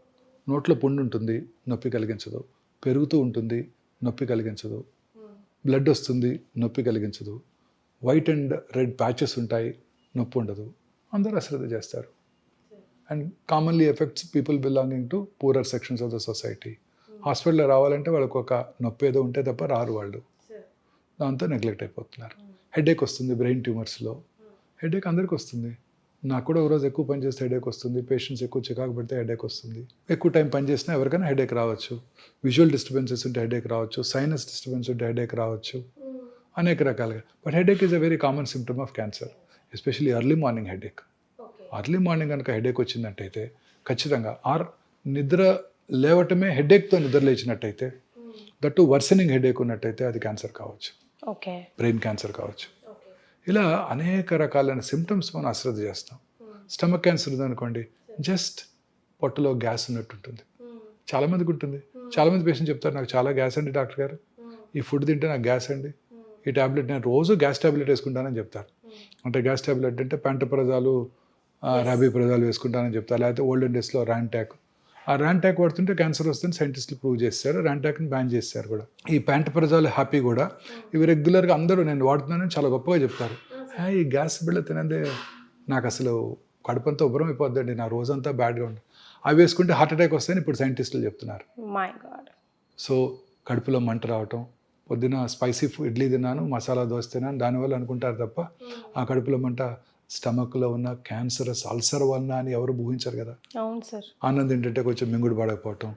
నోట్లో పుండు ఉంటుంది, నొప్పి కలిగించదు. పెరుగుతూ ఉంటుంది, నొప్పి కలిగించదు. బ్లడ్ వస్తుంది, నొప్పి కలిగించదు. వైట్ అండ్ రెడ్ ప్యాచెస్ ఉంటాయి, నొప్పి ఉండదు. అందరూ అశ్రద్ధ చేస్తారు. And commonly effects people belonging to poorer sections of the society. హాస్పిటల్లో రావాలంటే వాళ్ళకు ఒక నొప్పి ఏదో ఉంటే తప్ప రారు వాళ్ళు. దాంతో నెగ్లెక్ట్ అయిపోతున్నారు. హెడేక్ వస్తుంది బ్రెయిన్ ట్యూమర్స్లో. హెడేక్ అందరికీ వస్తుంది. నాకు కూడా ఒకరోజు ఎక్కువ పని చేస్తే హెడేక్ వస్తుంది. పేషెంట్స్ ఎక్కువ చికాకు పడితే హెడేక్ వస్తుంది. ఎక్కువ టైం పని చేసినా ఎవరికైనా హెడేక్ రావచ్చు. విజువల్ డిస్టర్బెన్సెస్ ఉంటే హెడేక్ రావచ్చు. సైనస్ డిస్టర్బెన్స్ ఉంటే హెడేక్ రావచ్చు. అనేక రకాలుగా. But headache is a very common symptom of cancer, especially early morning headache. Early morning కనుక హెడేక్ వచ్చిందంటైతే ఖచ్చితంగా, ఆర్ నిద్ర లేవటమే హెడేక్తో నిద్ర లేచినట్టయితే, దట్టు వర్సనింగ్ హెడేక్ ఉన్నట్టయితే అది క్యాన్సర్ కావచ్చు, బ్రెయిన్ క్యాన్సర్ కావచ్చు. ఇలా అనేక రకాలైన సిమ్టమ్స్ మనం అశ్రద్ధ చేస్తాం. స్టమక్ క్యాన్సర్ ఉందనుకోండి, జస్ట్ పొట్టలో గ్యాస్ ఉన్నట్టు ఉంటుంది. చాలామందికి ఉంటుంది. చాలామంది పేషెంట్ చెప్తారు, నాకు చాలా గ్యాస్ అండి డాక్టర్ గారు, ఈ ఫుడ్ తింటే నాకు గ్యాస్ అండి, ఈ ట్యాబ్లెట్ నేను రోజు గ్యాస్ ట్యాబ్లెట్ వేసుకుంటానని చెప్తారు. అంటే గ్యాస్ ట్యాబ్లెట్ అంటే ప్యాంటోప్రజాలు, రాబిప్రజాలు వేసుకుంటానని చెప్తారు. లేకపోతే ఓల్డెన్ డేస్లో ర్యాంటాక్. ఆ ర్యాంటాక్ వాడుతుంటే క్యాన్సర్ వస్తుందని సైంటిస్టులు ప్రూవ్ చేస్తారు. ర్యాంటాక్ని బ్యాన్ చేస్తారు కూడా. ఈ ప్యాంటోప్రజాలు హ్యాపీ కూడా ఇవి రెగ్యులర్గా అందరూ నేను వాడుతున్నానని చాలా గొప్పగా చెప్తారు. ఈ గ్యాస్ బిళ్ళ తినందే నాకు అసలు కడుపంతా ఉబ్బరం అయిపోద్దండి, నా రోజంతా బ్యాడ్గా ఉంటుంది. అవి వేసుకుంటే హార్ట్ అటాక్ వస్తాయని ఇప్పుడు సైంటిస్టులు చెప్తున్నారు. సో కడుపులో మంట రావటం, పొద్దున స్పైసీ ఇడ్లీ తిన్నాను, మసాలా దోశ తిన్నాను, దానివల్ల అనుకుంటారు తప్ప ఆ కడుపులో మంట స్టమక్లో ఉన్న క్యాన్సరస్ అల్సర్ వలన అని ఎవరు ఊహించరు కదా. అవును సార్. ఆనంద్ ఏంటంటే కొంచెం మింగుడు పడకపోవటం,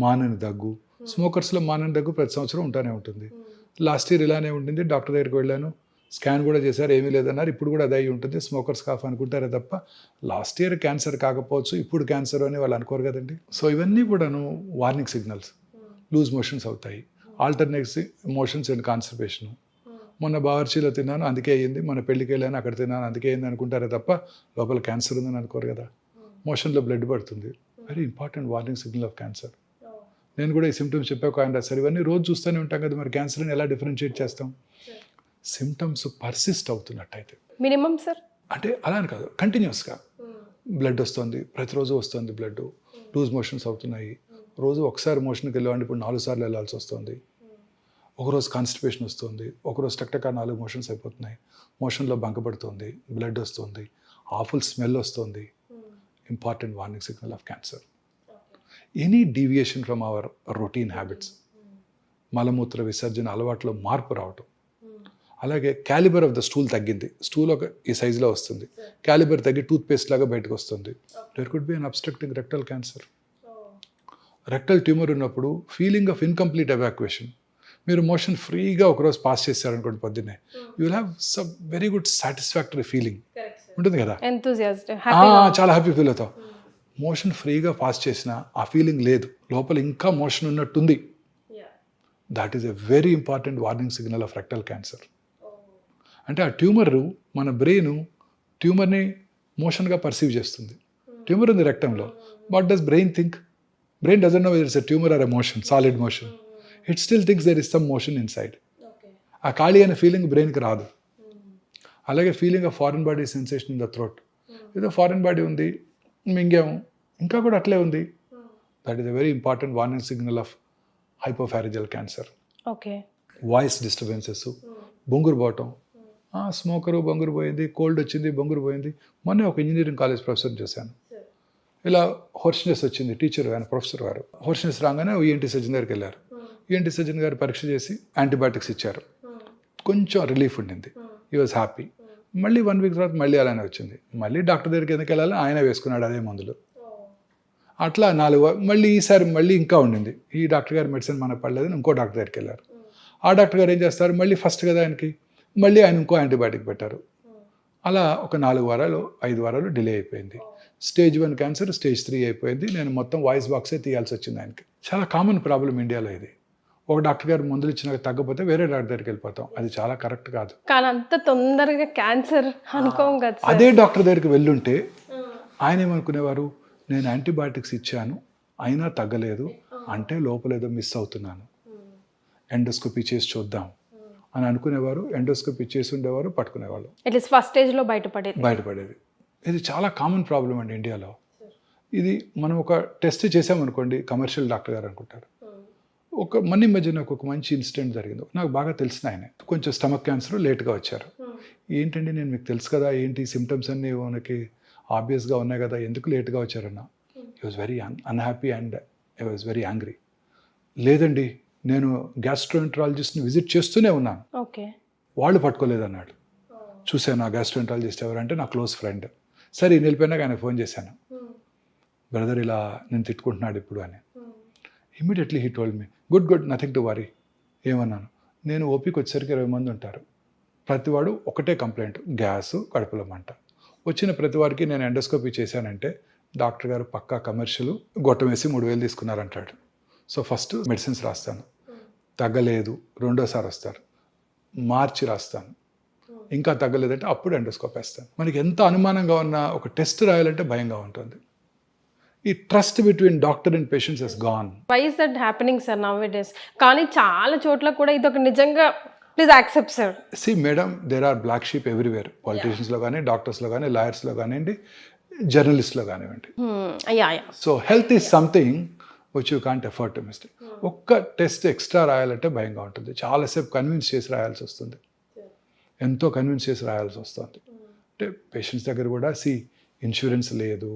మానని దగ్గు. స్మోకర్స్లో మానని దగ్గు ప్రతి సంవత్సరం ఉంటానే ఉంటుంది. లాస్ట్ ఇయర్ ఇలానే ఉంటుంది. డాక్టర్ దగ్గరికి వెళ్ళాను, స్కాన్ కూడా చేశారు, ఏమీ లేదన్నారు. ఇప్పుడు కూడా అదే అయి ఉంటుంది, స్మోకర్స్ కాఫ్ అనుకుంటారే తప్ప లాస్ట్ ఇయర్ క్యాన్సర్ కాకపోవచ్చు, ఇప్పుడు క్యాన్సర్ అని వాళ్ళు అనుకోరు కదండి. సో ఇవన్నీ కూడాను వార్నింగ్ సిగ్నల్స్. లూజ్ మోషన్స్ అవుతాయి, ఆల్టర్నేట్స్ మోషన్స్ అండ్ కాన్స్టిపేషన్. మొన్న బావర్చీలో తిన్నాను అందుకే అయ్యింది, మన పెళ్ళికి వెళ్ళాను అక్కడ తిన్నాను అందుకే అయింది అనుకుంటారే తప్ప లోపల క్యాన్సర్ ఉందని అనుకోరు కదా. మోషన్లో బ్లడ్ పడుతుంది, very important warning signal of cancer. నేను కూడా ఈ సిమ్టమ్స్ చెప్పాక ఆయన రాశారు, ఇవన్నీ రోజు చూస్తూనే ఉంటాం కదా, మరి క్యాన్సర్ని ఎలా డిఫరెన్షియేట్ చేస్తాం? సిమ్టమ్స్ పర్సిస్ట్ అవుతున్నట్టయితే మినిమం సార్ అంటే అలా అని కాదు, కంటిన్యూస్గా బ్లడ్ వస్తుంది, ప్రతిరోజు వస్తుంది బ్లడ్, లూజ్ మోషన్స్ అవుతున్నాయి, రోజు ఒకసారి మోషన్కి వెళ్ళేవాడిని ఇప్పుడు 4 సార్లు వెళ్ళాల్సి వస్తుంది, ఒకరోజు కాన్స్టిపేషన్ వస్తుంది, ఒకరోజు టక్టక 4 మోషన్స్ అయిపోతున్నాయి, మోషన్లో బంకపడుతుంది, బ్లడ్ వస్తుంది, ఆఫుల్ స్మెల్ వస్తుంది. Important warning signal of cancer. Any deviation from our routine habits, మలమూత్ర విసర్జన అలవాట్లో మార్పు రావటం, అలాగే క్యాలిబర్ ఆఫ్ ద స్టూల్ తగ్గింది, స్టూల్ ఒక ఈ సైజులో వస్తుంది, క్యాలిబర్ తగ్గి టూత్ పేస్ట్ లాగా బయటకు వస్తుంది, there could be an obstructing rectal cancer. Rectal tumour ఉన్నప్పుడు ఫీలింగ్ ఆఫ్ ఇన్కంప్లీట్ ఎవాక్యుయేషన్. మీరు మోషన్ ఫ్రీగా ఒకరోజు పాస్ చేశారనుకోండి పొద్దున్నే, you will have some very good satisfactory feeling ఉంటుంది కదా, చాలా హ్యాపీ ఫీల్ అవుతావు. మోషన్ ఫ్రీగా పాస్ చేసిన ఆ ఫీలింగ్ లేదు, లోపల ఇంకా మోషన్ ఉన్నట్టుంది. That is a very important warning signal of rectal cancer. అంటే ఆ ట్యూమర్ మన బ్రెయిన్ ట్యూమర్ని మోషన్గా పర్సీవ్ చేస్తుంది. ట్యూమర్ ఉంది రెక్టంలో, what does brain think? Brain doesn't know whether it's a tumour or a motion, solid motion. It still thinks there is some motion inside. ఆ ఖాళీ అనే ఫీలింగ్ బ్రెయిన్కి రాదు. అలాగే feeling of foreign body sensation in the throat, ఏదో foreign body ఉంది, మింగాము, ఇంకా కూడా అట్లే ఉంది. That is a very important warning signal of hypopharyngeal cancer. Okay. Voice disturbances, బొంగురు పోవటం, స్మోకరు బొంగురు పోయింది, కోల్డ్ వచ్చింది బొంగురు పోయింది. మొన్నే ఒక ఇంజనీరింగ్ కాలేజ్ ప్రొఫెసర్ చూశాను, ఇలా హోర్స్నెస్ వచ్చింది, టీచర్ ఆయన ప్రొఫెసర్ గారు హోర్స్నెస్ రాగానే ఈఎన్టీ సర్జన్ దగ్గరికి వెళ్ళారు. ఈఎన్టీ సర్జన్ గారు పరీక్ష చేసి యాంటీబయాటిక్స్ ఇచ్చారు, కొంచెం రిలీఫ్ ఉండింది, ఈ వాజ్ హ్యాపీ. మళ్ళీ 1 వీక్ తర్వాత మళ్ళీ అలానే వచ్చింది, మళ్ళీ డాక్టర్ దగ్గరికి ఎందుకు వెళ్ళాలి, ఆయన వేసుకున్నాడు అదే మందులు. అట్లా 4 మళ్ళీ ఈసారి మళ్ళీ ఇంకా ఉండింది, ఈ డాక్టర్ గారి మెడిసిన్ మనకు పడలేదని ఇంకో డాక్టర్ దగ్గరికి వెళ్ళారు. ఆ డాక్టర్ గారు ఏం చేస్తారు, మళ్ళీ ఫస్ట్ కదా ఆయనకి, మళ్ళీ ఆయన ఇంకో యాంటీబయాటిక్ పెట్టారు. అలా ఒక 4 వారాలు 5 వారాలు డిలే అయిపోయింది. స్టేజ్ 1 క్యాన్సర్ స్టేజ్ 3 అయిపోయింది. నేను మొత్తం వాయిస్ బాక్సే తీయాల్సి వచ్చింది ఆయనకి. చాలా కామన్ ప్రాబ్లం ఇండియాలో ఇది. ఒక డాక్టర్ గారు మందులు ఇచ్చినాక తగ్గపోతే వేరే డాక్టర్ దగ్గరికి వెళ్ళిపోతాం, అది చాలా కరెక్ట్ కాదు. కానీ అంత తొందరగా క్యాన్సర్ అనుకోం కదా. అదే డాక్టర్ దగ్గరికి వెళ్ళుంటే ఆయన ఏమనుకునేవారు, నేను యాంటీబయాటిక్స్ ఇచ్చాను అయినా తగ్గలేదు అంటే లోపలేదో మిస్ అవుతున్నాను, ఎండోస్కోపీ చేసి చూద్దాం అని అనుకునేవారు. ఎండోస్కోపీ చేసి ఉండేవారు, పట్టుకునేవాళ్ళు, అట్లీస్ట్ ఫస్ట్ స్టేజ్లో బయటపడేది. ఇది చాలా కామన్ ప్రాబ్లం అండి ఇండియాలో. ఇది మనం ఒక టెస్ట్ చేసామనుకోండి, కమర్షియల్ డాక్టర్ గారు అనుకుంటారు. ఈ మధ్య నాకు ఒక మంచి ఇన్సిడెంట్ జరిగింది, నాకు బాగా తెలిసిన ఆయన, కొంచెం స్టమక్ క్యాన్సర్, లేట్గా వచ్చారు. ఏంటండి నేను మీకు తెలుసు కదా, ఏంటి సిమ్టమ్స్ అన్నీ మనకి ఆబ్వియస్గా ఉన్నాయి కదా, ఎందుకు లేట్గా వచ్చారన్న. I was very unhappy and I was very angry. లేదండి నేను గ్యాస్ట్రోఎంట్రాలజిస్ట్ని విజిట్ చేస్తూనే ఉన్నాను, వాళ్ళు పట్టుకోలేదన్నాడు. చూశాను ఆ గ్యాస్ట్రోఎంట్రాలజిస్ట్ ఎవరంటే నా క్లోజ్ ఫ్రెండ్. సరే వెళ్ళిపోయినాక ఆయన ఫోన్ చేశాను, బ్రదర్ ఇలా నేను తిట్టుకుంటున్నాడు ఇప్పుడు అని. Immediately he told me, good nothing to worry. ఏమన్నాను, నేను ఓపీకి వచ్చేసరికి 20 మంది ఉంటారు, ప్రతివాడు ఒకటే కంప్లైంట్, గ్యాస్, కడుపులో మంట. వచ్చిన ప్రతి వారికి నేను ఎండోస్కోపీ చేశానంటే డాక్టర్ గారు పక్కా కమర్షియల్, గొట్టం వేసి 3,000 తీసుకున్నారంటాడు. సో ఫస్ట్ మెడిసిన్స్ రాస్తాను, తగ్గలేదు, రెండోసారి వస్తారు, మార్చి రాస్తాను, ఇంకా తగ్గలేదంటే అప్పుడు ఎండోస్కోప్ వేస్తాను. మనకి ఎంత అనుమానంగా ఉన్నా ఒక టెస్ట్ రాయాలంటే భయంగా ఉంటుంది. ఈ trust between doctor and patients has gone. Why is that happening sir now it is? కానీ చాలా చోట్ల కూడా ఇది ఒక నిజంగా please accept sir. See madam, there are black sheep everywhere, పాలిటీషియన్స్లో కానీ, డాక్టర్స్లో కానీ, లాయర్స్లో కానివ్వండి, జర్నలిస్ట్లో కానివ్వండి. So health is something which you can't afford to mistake. ఒక్క టెస్ట్ ఎక్స్ట్రా రాయాలంటే భయంగా ఉంటుంది, చాలాసేపు కన్విన్స్ చేసి రాయాల్సి వస్తుంది, ఎంతో కన్విన్స్ చేసి రాయాల్సి వస్తుంది. అంటే పేషెంట్స్ దగ్గర కూడా ఇన్సూరెన్స్ లేదు,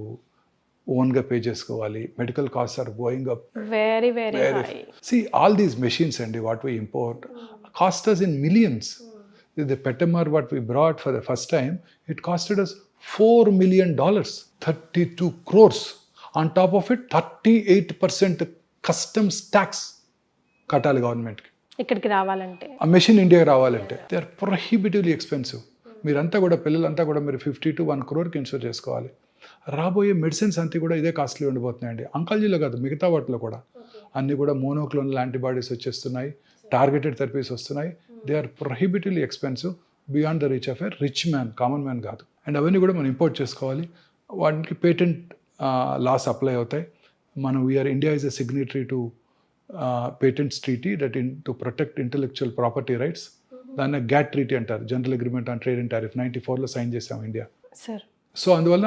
ఓన్గా పే చేసుకోవాలి, medical cost are going up very very high. All these machines అండి what we import cost us in millions. The Petamar, what we brought for the first time, it costed us $4 million, 32 crores. On top of it, 38% customs tax కట్టాలి గవర్నమెంట్కి. ఇక్కడికి రావాలంటే ఆ machine ఇండియాకి రావాలంటే they are prohibitively expensive. మీరంతా కూడా పిల్లలంతా కూడా మీరు 50 to 1 crore ఇన్సూర్ చేసుకోవాలి. రాబోయే మెడిసిన్స్ అంతా కూడా ఇదే కాస్ట్లీ ఉండిపోతున్నాయండి. అంకాలజీలో కాదు, మిగతా వాటిలో కూడా అన్నీ కూడా మోనోక్లోనల్ యాంటీబాడీస్ వచ్చేస్తున్నాయి, టార్గెటెడ్ థెరపీస్ వస్తున్నాయి. They are prohibitively expensive beyond the reach of a rich man, common man కాదు. అండ్ అవన్నీ కూడా మనం ఇంపోర్ట్ చేసుకోవాలి. వాటికి పేటెంట్ లాస్ అప్లై అవుతాయి. మనం India is a signatory to patents treaty that to protect intellectual property rights. దాన్ని గ్యాట్ ట్రీటీ అంటారు, general agreement on trade and tariff. 94లో సైన్ చేసాం ఇండియా. సార్ సో అందువల్ల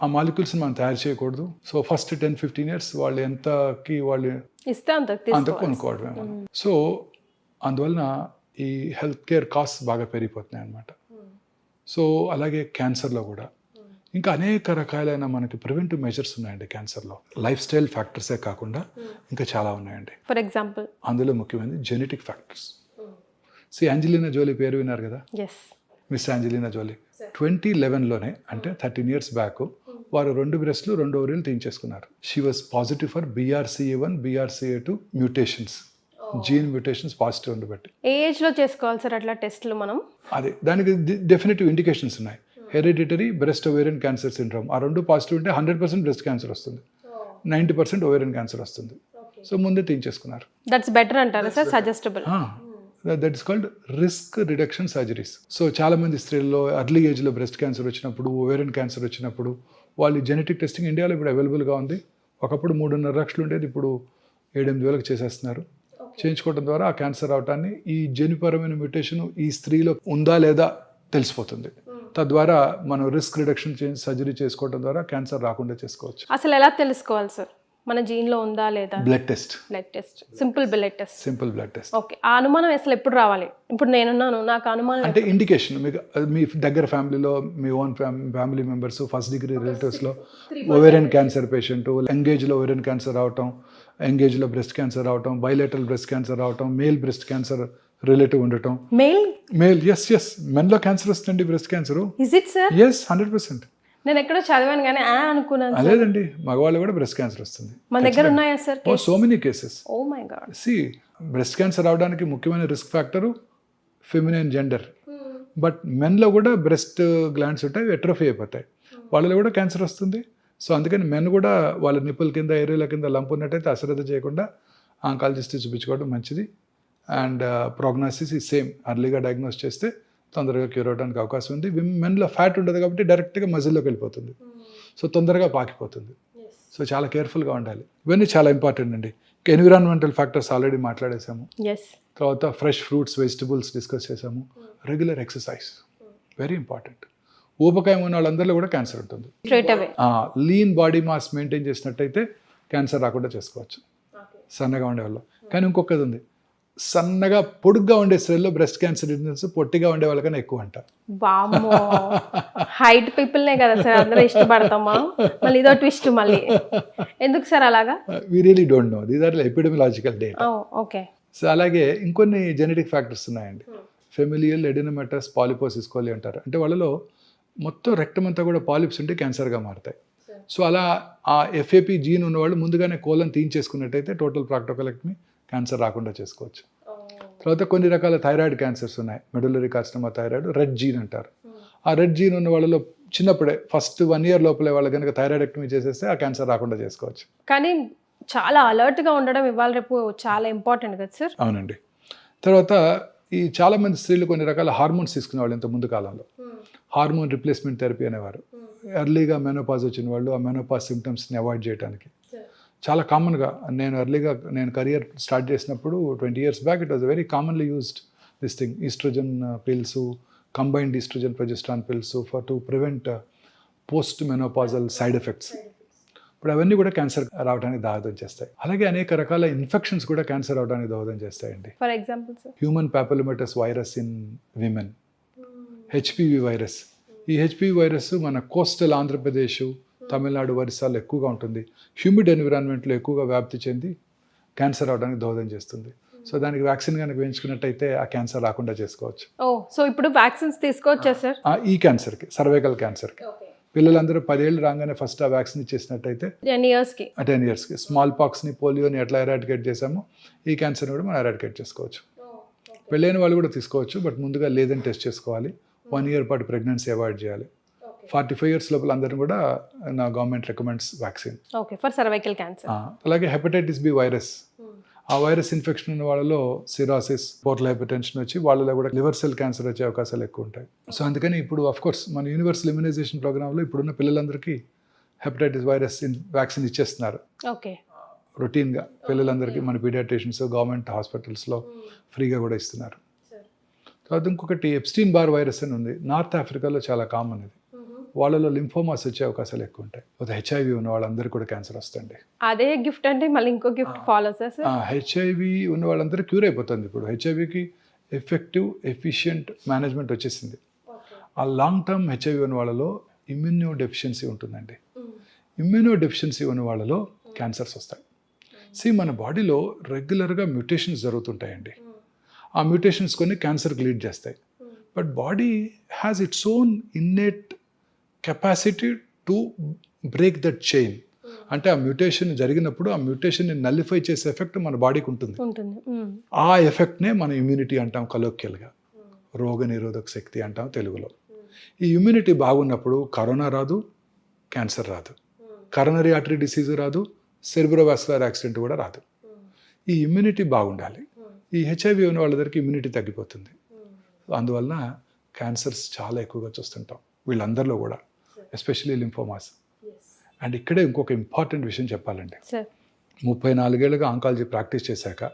ఆ మాలిక్యూల్స్ని మనం తయారు చేయకూడదు. సో ఫస్ట్ 10-15 years వాళ్ళు ఎంతకి వాళ్ళు ఇస్తే అంత కొనుక్కోవడమే మనం. సో అందువలన ఈ హెల్త్ కేర్ కాస్ట్ బాగా పెరిగిపోతున్నాయి అన్నమాట. సో అలాగే క్యాన్సర్లో కూడా ఇంకా అనేక రకాలైన మనకి ప్రివెంటివ్ మెజర్స్ ఉన్నాయండి క్యాన్సర్లో. లైఫ్ స్టైల్ ఫ్యాక్టర్సే కాకుండా ఇంకా చాలా ఉన్నాయండి. ఫర్ ఎగ్జాంపుల్ అందులో ముఖ్యమైనది జెనెటిక్ ఫ్యాక్టర్స్. యాంజెలినా జోలీ పేరు విన్నారు కదా, మిస్ యాంజెలినా జోలీ. 2011లోనే అంటే 13 years బ్యాక్ వారు 2 బ్రెస్ట్లు 2 ovaries తీయించేసుకున్నారు. She was positive for BRCA1 BRCA2 mutations, gene mutations positive ఉండబట్టి. ఏ ఏజ్లో చేసుకోవాలి సార్ అట్లా టెస్ట్లు మనం? అదే దానికి డెఫినెటివ్ ఇండికేషన్స్ ఉన్నాయి. Hereditary breast ovarian cancer syndrome, ఆ 2 పాజిటివ్ ఉంటే 100% బ్రెస్ట్ క్యాన్సర్ వస్తుంది, 90% ఓవేరియన్ క్యాన్సర్ వస్తుంది. సో ముందే తీయించేసుకున్నారు. దట్స్ బెటర్ అంటారా sir? Suggestible. That is called risk reduction surgeries. So చాలామంది స్త్రీల్లో ఎర్లీ ఏజ్లో బ్రెస్ట్ క్యాన్సర్ వచ్చినప్పుడు, ఓవేరియన్ క్యాన్సర్ వచ్చినప్పుడు వాళ్ళు జెనెటిక్ టెస్టింగ్ ఇండియాలో ఇప్పుడు అవైలబుల్గా ఉంది. ఒకప్పుడు 3.5 లక్షలు ఉండేది, ఇప్పుడు 7-8 వేలకు చేసేస్తున్నారు. చేయించుకోవడం ద్వారా ఆ క్యాన్సర్ అవటాన్ని, ఈ జన్యుపరమైన మ్యూటేషన్ ఈ స్త్రీలో ఉందా లేదా తెలిసిపోతుంది. తద్వారా మనం రిస్క్ రిడక్షన్ సర్జరీ చేసుకోవడం ద్వారా క్యాన్సర్ రాకుండా చేసుకోవచ్చు. అసలు ఎలా తెలుసుకోవాలి సార్ మన జీన్లో ఉందా లేదా? Blood test. Simple blood test. Okay. ఆ అనుమానం అసలు ఎప్పుడు రావాలి? ఇప్పుడు నేనున్నాను, నాకు అనుమానం అంటే ఇండికేషన్ మీకు మీ దగ్గర ఫ్యామిలీలో మీ own family members, first degree రిలేటివ్స్లో ఓవేరియన్ క్యాన్సర్ పేషెంట్, యంగేజ్లో ఓవేరియన్ క్యాన్సర్ రావటం, యంగేజ్లో బ్రెస్ట్ క్యాన్సర్ రావటం, బైలేటరల్ బ్రెస్ట్ క్యాన్సర్ రావటం, మేల్ బ్రెస్ట్ క్యాన్సర్ రిలేటివ్ ఉండటం. మేల్ ఎస్ మెన్లో క్యాన్సర్ వస్తుంది breast cancer. Is it sir? Yes 100%. నేను ఎక్కడో చదివాను కానీ అనుకున్నాను. లేదండి, మగవాళ్ళు కూడా బ్రెస్ట్ క్యాన్సర్ వస్తుంది. మన దగ్గర ఉన్నాయా sir? So many cases. Oh my God. Breast cancer రావడానికి ముఖ్యమైన risk factor feminine gender. But మెన్లో కూడా బ్రెస్ట్ గ్లాండ్స్ ఉంటాయి, ఎట్రోఫీ అయిపోతాయి, వాళ్ళలో కూడా క్యాన్సర్ వస్తుంది. సో అందుకని మెన్ కూడా వాళ్ళ నిప్పుల కింద, ఏరియాల కింద లంపు ఉన్నట్టయితే అశ్రద్ధ చేయకుండా ఆంకాలజిస్ట్ చూపించుకోవడం మంచిది. అండ్ ప్రోగ్నోసిస్ ఈ సేమ్, అర్లీగా డయాగ్నోస్ చేస్తే తొందరగా క్యూర్ అవడానికి అవకాశం ఉంది. మెన్లో ఫ్యాట్ ఉండదు కాబట్టి డైరెక్ట్గా మజిల్లోకి వెళ్ళిపోతుంది, సో తొందరగా పాకిపోతుంది. సో చాలా కేర్ఫుల్గా ఉండాలి. ఇవన్నీ చాలా ఇంపార్టెంట్ అండి. ఎన్విరాన్మెంటల్ ఫ్యాక్టర్స్ ఆల్రెడీ మాట్లాడేసాము. తర్వాత ఫ్రెష్ ఫ్రూట్స్, వెజిటబుల్స్ డిస్కస్ చేసాము. Regular exercise very important. ఊబకాయం ఉన్న వాళ్ళందరిలో కూడా క్యాన్సర్ ఉంటుంది. లీన్ బాడీ మాస్ మెయింటైన్ చేసినట్టయితే క్యాన్సర్ రాకుండా చేసుకోవచ్చు సన్నగా ఉండే వాళ్ళు. కానీ ఇంకొకది ఉంది, సన్నగా పొడుగ్గా ఉండే స్త్రీల్లో బ్రెస్ట్ క్యాన్సర్ ఇన్సిడెన్స్ పొట్టిగా ఉండే వాళ్ళకన్నా ఎక్కువ అంట. హైట్ పీపుల్నే కదా సార్ అందరూ ఇష్టపడతామా? మళ్ళీ ఇదో ట్విస్ట్ మళ్ళీ ఎందుకు సార్ అలాగా? We really don't know, these are epidemiological data. Okay. So అలాగే ఇంకొన్ని జెనెటిక్ ఫ్యాక్టర్స్ ఉన్నాయండి. ఫెమిలియల్ ఎడినోమెటస్ పాలిపోసిస్ కోలి అంటారు. అంటే వాళ్ళలో మొత్తం రెక్టం అంతా కూడా పాలిప్స్ ఉంటే క్యాన్సర్గా మారుతాయి. సో అలా ఆ FAP జీన్ ఉన్నవాళ్ళు ముందుగానే కోలను తీయించేసుకున్నట్టయితే టోటల్ ప్రాక్టోకలెక్టమీ, క్యాన్సర్ రాకుండా చేసుకోవచ్చు. తర్వాత కొన్ని రకాల థైరాయిడ్ క్యాన్సర్స్ ఉన్నాయి. Medullary carcinoma thyroid, red gene అంటారు. ఆ రెడ్ జీన్ ఉన్న వాళ్ళలో చిన్నప్పుడే ఫస్ట్ 1 year లోపలే వాళ్ళు కనుక థైరాయిడెక్టమీ చేసేస్తే ఆ క్యాన్సర్ రాకుండా చేసుకోవచ్చు. కానీ చాలా అలర్ట్గా ఉండడం ఇవాళ రేపు చాలా ఇంపార్టెంట్ కదా సార్? అవునండి. తర్వాత ఈ చాలామంది స్త్రీలు కొన్ని రకాల హార్మోన్స్ తీసుకునే వాళ్ళు ఇంత ముందు కాలంలో హార్మోన్ రిప్లేస్మెంట్ థెరపీ అనేవారు. ఎర్లీగా మెనోపాజ్ వచ్చిన వాళ్ళు ఆ మెనోపాజ్ సిమ్టమ్స్ని అవాయిడ్ చేయడానికి చాలా కామన్గా, నేను కెరియర్ స్టార్ట్ చేసినప్పుడు 20 years back it was very commonly used this thing, oestrogen pills, combined oestrogen progesterone pills for to prevent post menopausal side effects. ఇప్పుడు అవన్నీ కూడా క్యాన్సర్ రావడానికి దోహదం చేస్తాయి. అలాగే అనేక రకాల ఇన్ఫెక్షన్స్ కూడా క్యాన్సర్ రావడానికి దోహదం చేస్తాయండి. For example human papillomatous virus in women, HPV virus. ఈ HPV వైరస్ మన కోస్టల్ ఆంధ్రప్రదేశ్, తమిళనాడు, ఒరిస్సాలో ఎక్కువగా ఉంటుంది. హ్యూమిడ్ ఎన్విరాన్మెంట్లో ఎక్కువగా వ్యాప్తి చెంది క్యాన్సర్ అవడానికి దోహదం చేస్తుంది. సో దానికి వ్యాక్సిన్ కనుక వేయించుకున్నట్టయితే ఆ క్యాన్సర్ రాకుండా చేసుకోవచ్చు. ఓ సో ఇప్పుడు వ్యాక్సిన్స్ తీసుకోవచ్చా సార్? ఈ క్యాన్సర్కి, సర్వైకల్ క్యాన్సర్కి పిల్లలందరూ 10 ఏళ్ళు రాగానే ఫస్ట్ ఆ వ్యాక్సిన్ ఇచ్చేసినట్టయితే 10 ఇయర్స్కి 10 ఇయర్స్కి స్మాల్ పాక్స్ని, పోలియోని ఎట్లా ఎరాడికేట్ చేసామో ఈ క్యాన్సర్ని కూడా మనం ఎరాడికేట్ చేసుకోవచ్చు. పెళ్ళైన వాళ్ళు కూడా తీసుకోవచ్చు, బట్ ముందుగా లేదని టెస్ట్ చేసుకోవాలి. 1 ఇయర్ పాటు ప్రెగ్నెన్సీ అవాయిడ్ చేయాలి. 45 ఇయర్స్ లోపల అందరిని కూడా నా government recommends vaccine. Okay for cervical cancer. అలాగే హెపటైటిస్ బి వైరస్, ఆ వైరస్ ఇన్ఫెక్షన్ ఉన్న వాళ్ళలో సిరాసిస్, పోర్టల్ హైపర్టెన్షన్ వచ్చి వాళ్ళలో కూడా లివర్ సెల్ క్యాన్సర్ వచ్చే అవకాశాలు ఎక్కువ ఉంటాయి. సో అందుకని ఇప్పుడు కోర్స్ మన యూనివర్సల్ ఇమ్యునైజేషన్ ప్రోగ్రాంలో ఇప్పుడున్న పిల్లలందరికీ హెపటైటిస్ వైరస్ వ్యాక్సిన్ ఇచ్చేస్తున్నారు ఓకే రొటీన్గా. పిల్లలందరికీ మన పీడియాట్రిషియన్స్ గవర్నమెంట్ హాస్పిటల్స్లో ఫ్రీగా కూడా ఇస్తున్నారు. తర్వాత ఇంకొకటి ఎప్స్టీన్ బార్ వైరస్ అని ఉంది, నార్త్ ఆఫ్రికాలో చాలా కామన్ ఇది. వాళ్ళలో లింఫోమాస్ వచ్చే అవకాశాలు ఎక్కువ ఉంటాయి. హెచ్ఐవి ఉన్న వాళ్ళందరికీ కూడా క్యాన్సర్ వస్తుంది. అదే గిఫ్ట్ అంటే మళ్ళీ ఇంకో గిఫ్ట్ ఫాలో సార్. హెచ్ఐవి ఉన్న వాళ్ళందరూ క్యూర్ అయిపోతుంది. ఇప్పుడు హెచ్ఐవికి ఎఫెక్టివ్ ఎఫిషియంట్ మేనేజ్మెంట్ వచ్చేసింది. ఆ లాంగ్ టర్మ్ హెచ్ఐవి ఉన్న వాళ్ళలో ఇమ్యూనో డెఫిషియన్సీ ఉంటుందండి. ఇమ్యూనో డెఫిషియన్సీ ఉన్న వాళ్ళలో క్యాన్సర్స్ వస్తాయి. మన బాడీలో రెగ్యులర్గా మ్యూటేషన్స్ జరుగుతుంటాయండి. ఆ మ్యూటేషన్స్ కొన్ని క్యాన్సర్కి లీడ్ చేస్తాయి. But body has its own innate capacity to break that chain. అంటే ఆ మ్యూటేషన్ జరిగినప్పుడు ఆ మ్యూటేషన్ని నల్లిఫై చేసే ఎఫెక్ట్ మన బాడీకి ఉంటుంది. ఆ ఎఫెక్ట్నే మనం ఇమ్యూనిటీ అంటాం కలోక్యల్గా, రోగ నిరోధక శక్తి అంటాం తెలుగులో. ఈ ఇమ్యూనిటీ బాగున్నప్పుడు కరోనా రాదు, క్యాన్సర్ రాదు, కరోనరీ ఆర్టరీ డిసీజ్ రాదు, సెరిబ్రోవాస్కులర్ యాక్సిడెంట్ కూడా రాదు. ఈ ఇమ్యూనిటీ బాగుండాలి. ఈ హెచ్ఐవి ఉన్న వాళ్ళ దగ్గరికి ఇమ్యూనిటీ తగ్గిపోతుంది. అందువలన క్యాన్సర్స్ చాలా ఎక్కువగా చూస్తుంటాం వీళ్ళందరిలో కూడా, ఎస్పెషలీ లింఫోమాస్. అండ్ ఇక్కడే ఇంకొక ఇంపార్టెంట్ విషయం చెప్పాలండి. 34 ఏళ్ళుగా ఆంకాలజీ ప్రాక్టీస్ చేశాక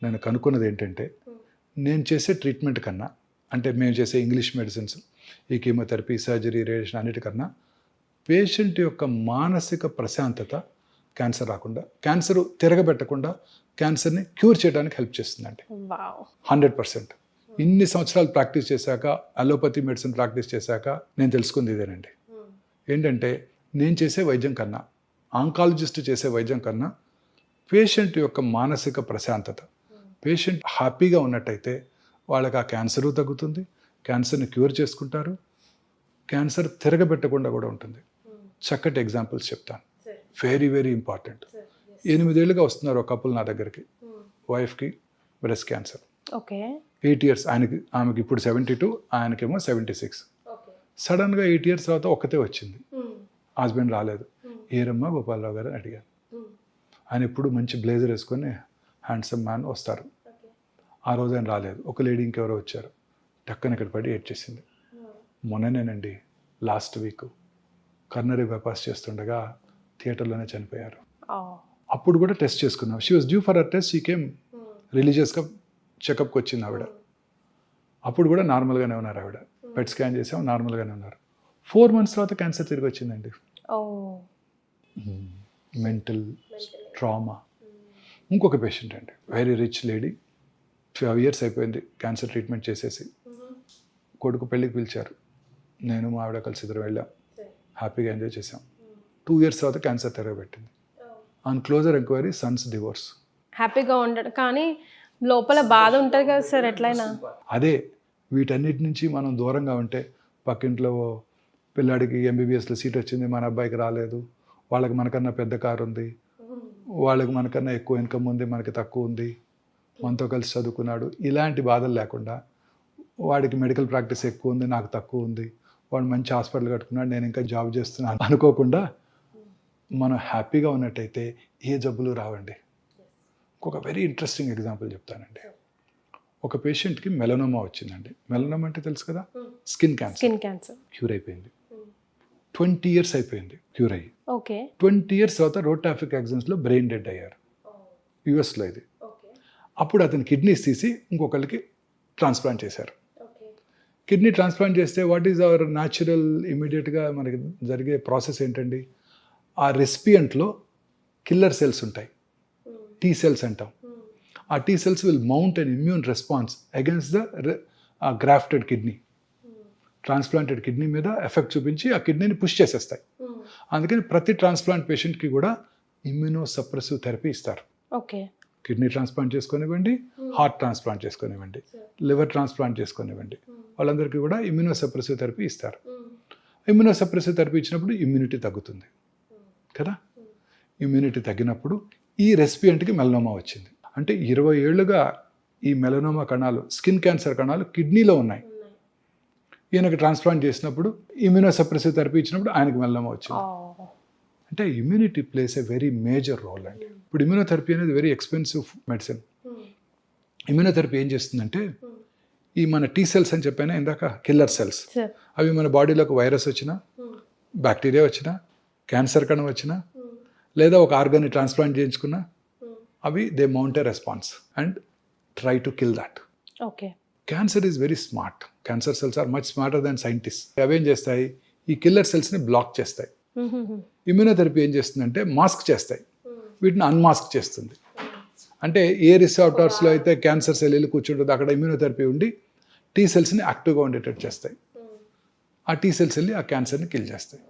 నేను కనుక్కున్నది ఏంటంటే, నేను చేసే ట్రీట్మెంట్ కన్నా, అంటే మేము చేసే ఇంగ్లీష్ మెడిసిన్స్, ఈ కీమోథెరపీ, సర్జరీ, రేడియేషన్ అన్నిటికన్నా పేషెంట్ యొక్క మానసిక ప్రశాంతత క్యాన్సర్ రాకుండా, క్యాన్సర్ తిరగబెట్టకుండా క్యాన్సర్ని క్యూర్ చేయడానికి హెల్ప్ చేస్తుందండి. 100%. ఇన్ని సంవత్సరాలు ప్రాక్టీస్ చేశాక, అలోపతి మెడిసిన్ ప్రాక్టీస్ చేశాక నేను తెలుసుకుంది ఇదేనండి. ఏంటంటే నేను చేసే వైద్యం కన్నా, ఆంకాలజిస్ట్ చేసే వైద్యం కన్నా పేషెంట్ యొక్క మానసిక ప్రశాంతత, పేషెంట్ హ్యాపీగా ఉన్నట్టయితే వాళ్ళకి ఆ క్యాన్సరు తగ్గుతుంది, క్యాన్సర్ని క్యూర్ చేసుకుంటారు, క్యాన్సర్ తిరగబెట్టకుండా కూడా ఉంటుంది. చక్కటి ఎగ్జాంపుల్స్ చెప్తాను, వెరీ వెరీ ఇంపార్టెంట్. 8 ఏళ్ళుగా వస్తున్నారు ఒక కపుల్ నా దగ్గరికి, వైఫ్కి బ్రెస్ట్ క్యాన్సర్. 8 ఇయర్స్, ఆమెకి ఇప్పుడు 72, ఆయనకేమో 76. సడన్గా 8 ఇయర్స్ తర్వాత ఒక్కతే వచ్చింది, హస్బెండ్ రాలేదు. ఏరమ్మా గోపాలరావు గారు అని అడిగాను. ఆయన ఎప్పుడు మంచి బ్లేజర్ వేసుకొని హ్యాండ్సమ్ మ్యాన్ వస్తారు. ఆ రోజు ఆయన రాలేదు. ఒక లేడీ ఇంకెవరో వచ్చారు, టక్కన ఇక్కడ పడి ఏడ్చేసింది. మొన్ననేనండి, లాస్ట్ వీక్ కర్నరీ బైపాస్ చేస్తుండగా థియేటర్లోనే చనిపోయారు. అప్పుడు కూడా టెస్ట్ చేసుకున్నాం. She was due for a test, she came రిలీజియస్గా చెకప్కి వచ్చింది ఆవిడ. అప్పుడు కూడా నార్మల్గానే ఉన్నారు ఆవిడ. పెట్ స్కాన్ చేసాం, నార్మల్గానే ఉన్నారు. 4 months తర్వాత క్యాన్సర్ తిరిగి వచ్చిందండి. Mental trauma. ఇంకొక పేషెంట్ అండి, వెరీ రిచ్ లేడీ, 12 years అయిపోయింది క్యాన్సర్ ట్రీట్మెంట్ చేసేసి. కొడుకు పెళ్ళికి పిలిచారు, నేను మా ఆవిడ కలిసి ఇద్దరు వెళ్ళాం, హ్యాపీగా ఎంజాయ్ చేసాం. 2 years తర్వాత క్యాన్సర్ తిరగబెట్టింది. On closer enquiry sons divorce. హ్యాపీగా ఉండడు కానీ లోపల బాధ ఉంటుంది కదా సార్ ఎట్లయినా. అదే, వీటన్నిటి నుంచి మనం దూరంగా ఉంటే, పక్కింట్లో పిల్లాడికి ఎంబీబీఎస్లో సీట్ వచ్చింది, మన అబ్బాయికి రాలేదు, వాళ్ళకి మనకన్నా పెద్ద కారు ఉంది, వాళ్ళకి మనకన్నా ఎక్కువ ఇన్కమ్ ఉంది, మనకి తక్కువ ఉంది, మనతో కలిసి చదువుకున్నాడు, ఇలాంటి బాధలు లేకుండా, వాడికి మెడికల్ ప్రాక్టీస్ ఎక్కువ ఉంది, నాకు తక్కువ ఉంది, వాడు మంచి హాస్పిటల్ కట్టుకున్నాడు, నేను ఇంకా జాబ్ చేస్తున్నాను అనుకోకుండా మనం హ్యాపీగా ఉన్నట్టయితే ఏ జబ్బులు రావండి. ఇంకొక వెరీ ఇంట్రెస్టింగ్ ఎగ్జాంపుల్ చెప్తానండి. ఒక పేషెంట్కి మెలనోమా వచ్చిందండి. మెలనోమా అంటే తెలుసు కదా, స్కిన్ క్యాన్సర్. క్యూర్ అయిపోయింది. 20 years అయిపోయింది క్యూర్ అయ్యి. 20 years తర్వాత రోడ్ ట్రాఫిక్ యాక్సిడెంట్స్లో బ్రెయిన్ డెడ్ అయ్యారు, యుఎస్లో ఇది. అప్పుడు అతని కిడ్నీస్ తీసి ఇంకొకరికి ట్రాన్స్ప్లాంట్ చేశారు. కిడ్నీ ట్రాన్స్ప్లాంట్ చేస్తే వాట్ ఈజ్ అవర్ న్యాచురల్ ఇమీడియట్గా మనకి జరిగే ప్రాసెస్ ఏంటండి, ఆ రెసిపియంట్లో కిల్లర్ సెల్స్ ఉంటాయి, టీ సెల్స్ అంటాం. ఆ T cells will mount an immune response against the grafted kidney. Transplanted kidney మీద ఎఫెక్ట్ చూపించి ఆ కిడ్నీని పుష్ చేసేస్తాయి. అందుకని ప్రతి ట్రాన్స్ప్లాంట్ పేషెంట్కి కూడా ఇమ్యూనో సప్రెసివ్ థెరపీ ఇస్తారు. కిడ్నీ ట్రాన్స్ప్లాంట్ చేసుకొనివ్వండి, హార్ట్ ట్రాన్స్ప్లాంట్ చేసుకొనివ్వండి, లివర్ ట్రాన్స్ప్లాంట్ చేసుకొనివ్వండి, వాళ్ళందరికీ కూడా ఇమ్యూనోసప్రెసివ్ థెరపీ ఇస్తారు. ఇమ్యూనోసప్రెసివ్ థెరపీ ఇచ్చినప్పుడు ఇమ్యూనిటీ తగ్గుతుంది కదా. ఇమ్యూనిటీ తగ్గినప్పుడు ఈ రెసిపియంట్కి మెలనోమా వచ్చింది. అంటే 20 ఏళ్ళుగా ఈ మెలనోమా కణాలు, స్కిన్ క్యాన్సర్ కణాలు కిడ్నీలో ఉన్నాయి. ఈయనకి ట్రాన్స్ప్లాంట్ చేసినప్పుడు ఇమ్యూనోసప్రెసివ్ థెరపీ ఇచ్చినప్పుడు ఆయనకి మెలనోమా వచ్చింది. అంటే immunity plays a very major role అండి. ఇప్పుడు ఇమ్యూనోథెరపీ అనేది వెరీ ఎక్స్పెన్సివ్ మెడిసిన్. ఇమ్యూనోథెరపీ ఏం చేస్తుందంటే ఈ మన టీ సెల్స్ అని చెప్పాను ఇందాక, కిల్లర్ సెల్స్, అవి మన బాడీలోకి వైరస్ వచ్చినా, బ్యాక్టీరియా వచ్చినా, క్యాన్సర్ కణం వచ్చినా, లేదా ఒక ఆర్గాన్ని ట్రాన్స్ప్లాంట్ చేయించుకున్నా, అవి they mount a response and try to kill that. Okay. Cancer is very smart. Cancer cells are much smarter than scientist. అవేం చేస్తాయి, ఈ కిల్లర్ సెల్స్ని బ్లాక్ చేస్తాయి. ఇమ్యూనోథెరపీ ఏం చేస్తుందంటే మాస్క్ చేస్తాయి, వీటిని అన్మాస్క్ చేస్తుంది. అంటే ఏ రిసెప్టార్స్లో అయితే క్యాన్సర్ సెల్ వెళ్ళి కూర్చుంటుందో అక్కడ ఇమ్యూనోథెరపీ ఉండి టీ సెల్స్ని యాక్టివ్గా ఉండేటట్టు చేస్తాయి. ఆ టీ సెల్స్ వెళ్ళి ఆ క్యాన్సర్ని కిల్ చేస్తాయి.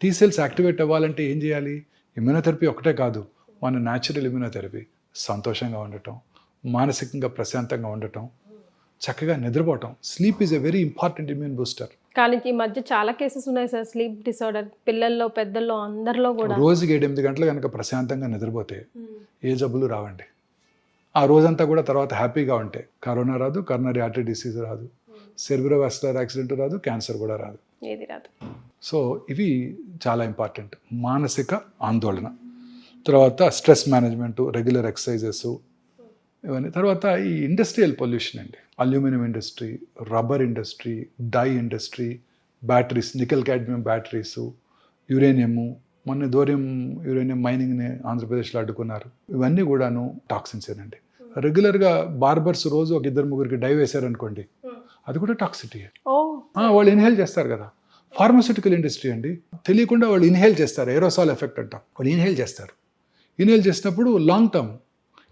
టీ సెల్స్ యాక్టివేట్ అవ్వాలంటే ఏం చేయాలి? ఇమ్యూనోథెరపీ ఒకటే కాదు, మన న్యాచురల్ ఇమ్యూనోథెరపీ. సంతోషంగా ఉండటం, మానసికంగా ప్రశాంతంగా ఉండటం, చక్కగా నిద్రపోవటం. Sleep is a very important immune booster. కానీ ఈ మధ్య చాలా కేసెస్ ఉన్నాయి సార్, స్లీప్ డిసార్డర్, పిల్లల్లో పెద్దల్లో అందరిలో కూడా. రోజుకి 7-8 గంటలు కనుక ప్రశాంతంగా నిద్రపోతే ఏ జబ్బులు రావండి. ఆ రోజంతా కూడా తర్వాత హ్యాపీగా ఉంటే కరోనా రాదు, కరోనరీ ఆర్టరీ డిసీజ్ రాదు, సెర్బ్రోవాస్కులర్ యాక్సిడెంట్ రాదు, క్యాన్సర్ కూడా రాదు, ఏది రాదు. సో ఇవి చాలా ఇంపార్టెంట్. మానసిక ఆందోళన, తర్వాత స్ట్రెస్ మేనేజ్మెంట్, రెగ్యులర్ ఎక్సర్సైజెస్, ఇవన్నీ. తర్వాత ఈ ఇండస్ట్రియల్ పొల్యూషన్ అండి, aluminium industry, rubber industry, dye industry, batteries, nickel cadmium batteries, uranium, మొన్న యురేనియం మైనింగ్ని ఆంధ్రప్రదేశ్లో అడ్డుకున్నారు. ఇవన్నీ కూడాను టాక్సిన్స్ ఏనండి. రెగ్యులర్గా బార్బర్స్ రోజు ఒక 2-3 డై వేశారనుకోండి, అది కూడా టాక్సిటీ. వాళ్ళు ఇన్హేల్ చేస్తారు కదా. ఫార్మాస్యూటికల్ ఇండస్ట్రీ అండి, తెలియకుండా వాళ్ళు ఇన్హేల్ చేస్తారు, ఏరోసాల్ ఎఫెక్ట్ అంటాం. వాళ్ళు ఇన్హేల్ చేస్తారు. ఇన్హేల్ చేసినప్పుడు లాంగ్ టర్మ్,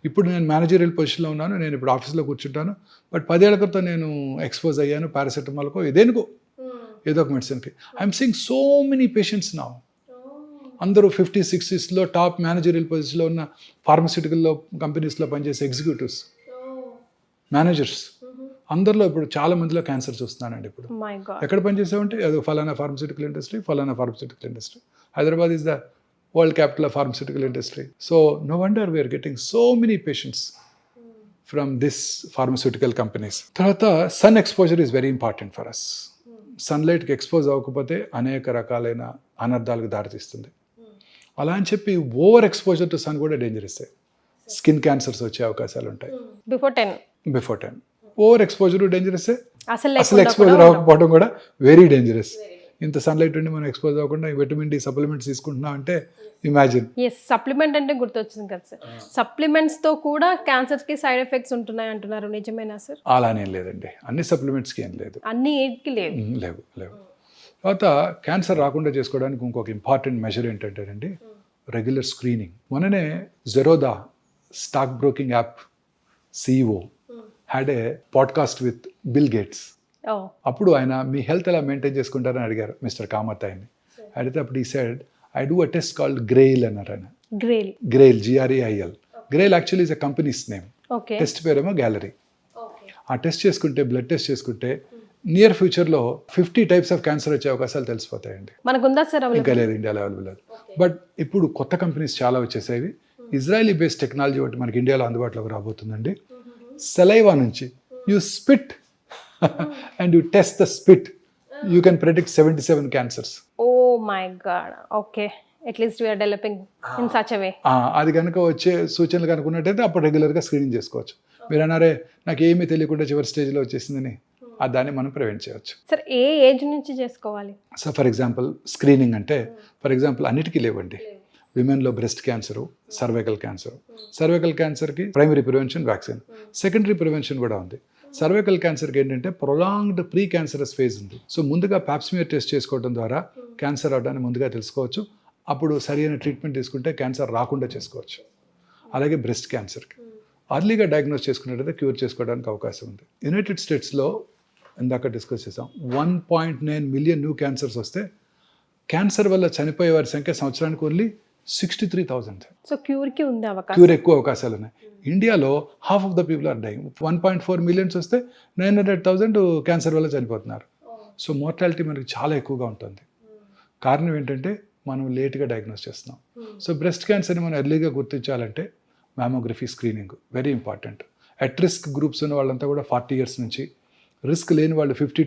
ఇప్పుడు నేను మేనేజరియల్ పొజిషన్లో ఉన్నాను, నేను ఇప్పుడు ఆఫీస్లో కూర్చుంటాను, బట్ 10 ఏళ్ల క్రితం నేను ఎక్స్పోజ్ అయ్యాను పారాసెటమాల్కో దేనికో ఏదో ఒక మెడిసిన్కి. I'm seeing so many patients now. అందరూ 50-60స్లో టాప్ మేనేజరియల్ పొజిషన్లో ఉన్న ఫార్మాస్యూటికల్లో కంపెనీస్లో పనిచేసే ఎగ్జిక్యూటివ్స్, మేనేజర్స్, అందరిలో ఇప్పుడు చాలా మందిలో క్యాన్సర్ చూస్తున్నానండి. ఇప్పుడు ఎక్కడ పనిచేసామంటే అది ఫలానా pharmaceutical industry. Hyderabad is the world capital of pharmaceutical industry. So no wonder we are getting so many patients from this pharmaceutical companies. తర్వాత sun exposure is very important for us. సన్లైట్కి ఎక్స్పోజ్ అవ్వకపోతే అనేక రకాలైన అనర్థాలకు దారితీస్తుంది. అలా అని చెప్పి ఓవర్ ఎక్స్పోజర్ టు సన్ కూడా డేంజరస్. స్కిన్ క్యాన్సర్స్ వచ్చే అవకాశాలు ఉంటాయి. Before 10 over exposure dangerous. అసలు ఎక్స్పోజర్ అవ్వకపోవడం కూడా వెరీ డేంజరస్. ఇంత సన్లైట్ ఉండి మనం ఎక్స్పోజ్ అవ్వకుండా విటమిన్ డి సప్లిమెంట్స్ తీసుకుంటున్నాం అంటే ఇమాజిన్. సప్లిమెంట్ అంటే గుర్తొచ్చింది కదా సార్, సప్లిమెంట్స్ తో కూడా క్యాన్సర్ కి సైడ్ ఎఫెక్ట్స్ ఉంటున్నాయి అంటున్నారు, నిజమేనా సార్? అలానే లేదండి, అన్ని సప్లిమెంట్స్కి ఏం లేదు, అన్ని ఏటికి లేవు. తర్వాత క్యాన్సర్ రాకుండా చేసుకోవడానికి ఇంకొక ఇంపార్టెంట్ మెజర్ ఏంటంటేనండి రెగ్యులర్ స్క్రీనింగ్. మొన్ననే Zerodha stock broking app CEO had a podcast with bill gates. అప్పుడు ఆయన మీ హెల్త్ ఎలా మెయింటైన్ చేసుకుంటారని అడిగారు మిస్టర్ కామత్ ఆయన్ని. అడిగితే అప్పుడు ఈ side I do a test called గ్రెయిల్ అన్నారు ఆయన. గ్రెయిల్ GRAIL. గ్రెయిల్ actually is a companies name. Test పేరేమో గ్యాలరీ. ఆ టెస్ట్ చేసుకుంటే, బ్లడ్ టెస్ట్ చేసుకుంటే నియర్ ఫ్యూచర్లో 50 టైప్స్ ఆఫ్ క్యాన్సర్ వచ్చే అవకాశాలు తెలిసిపోతాయండి. ఇంకా లేదు, ఇండియాలో అవైలబుల్ లేదు. బట్ ఇప్పుడు కొత్త కంపెనీస్ చాలా వచ్చేసేవి. ఇజ్రాయలీ బేస్డ్ టెక్నాలజీ ఒకటి మనకి ఇండియాలో అందుబాటులోకి రాబోతుందండి. సలైవా నుంచి you spit and you test the spit, you can predict 77 cancers. Oh my God. Okay, at least we are developing in such a way. అది కనుక వచ్చే సూచనలు కనుకున్నట్టయితే అప్పుడు రెగ్యులర్గా స్క్రీనింగ్ చేసుకోవచ్చు. మీరు అన్నారే నాకు ఏమీ తెలియకుండా చివరి స్టేజ్లో వచ్చేసిందని, దాన్ని మనం ప్రివెంట్ చేయవచ్చు. సార్ ఏ ఏజ్ నుంచి చేసుకోవాలి? సో ఫర్ ఎగ్జాంపుల్ స్క్రీనింగ్ అంటే ఫర్ ఎగ్జాంపుల్ అన్నిటికీ లేవండి. విమెన్లో breast cancer, cervical cancer. Cervical క్యాన్సర్కి primary prevention vaccine, secondary prevention కూడా ఉంది. సర్వైకల్ క్యాన్సర్కి ఏంటంటే ప్రొలాంగ్డ్ ప్రీ క్యాన్సరస్ ఫేజ్ ఉంది. సో ముందుగా పాప్స్మియర్ టెస్ట్ చేసుకోవడం ద్వారా క్యాన్సర్ అవడాన్ని ముందుగా తెలుసుకోవచ్చు. అప్పుడు సరైన ట్రీట్మెంట్ తీసుకుంటే క్యాన్సర్ రాకుండా చేసుకోవచ్చు. అలాగే బ్రెస్ట్ క్యాన్సర్కి అర్లీగా డయాగ్నోస్ చేసుకున్నట్టయితే క్యూర్ చేసుకోవడానికి అవకాశం ఉంది. యునైటెడ్ స్టేట్స్లో ఇందాక డిస్కస్ చేసాం 1.9 మిలియన్ న్యూ క్యాన్సర్స్ వస్తే క్యాన్సర్ వల్ల చనిపోయే వారి సంఖ్య సంవత్సరానికి ఓన్లీ 63,000. సో క్యూర్కి ఉంది అవకాశం. క్యూర్ ఎక్కువ అవకాశాలు ఉన్నాయి. ఇండియాలో half of the people are dying. 1.4 millions వస్తే 900,000 క్యాన్సర్ వల్ల చనిపోతున్నారు. సో మోర్టాలిటీ మనకి చాలా ఎక్కువగా ఉంటుంది. కారణం ఏంటంటే మనం లేట్గా డయాగ్నోస్ చేస్తున్నాం. సో బ్రెస్ట్ క్యాన్సర్ని మనం ఎర్లీగా గుర్తించాలంటే mammography screening very important. At risk groups ఉన్న వాళ్ళంతా కూడా 40 years నుంచి, రిస్క్ లేని వాళ్ళు 50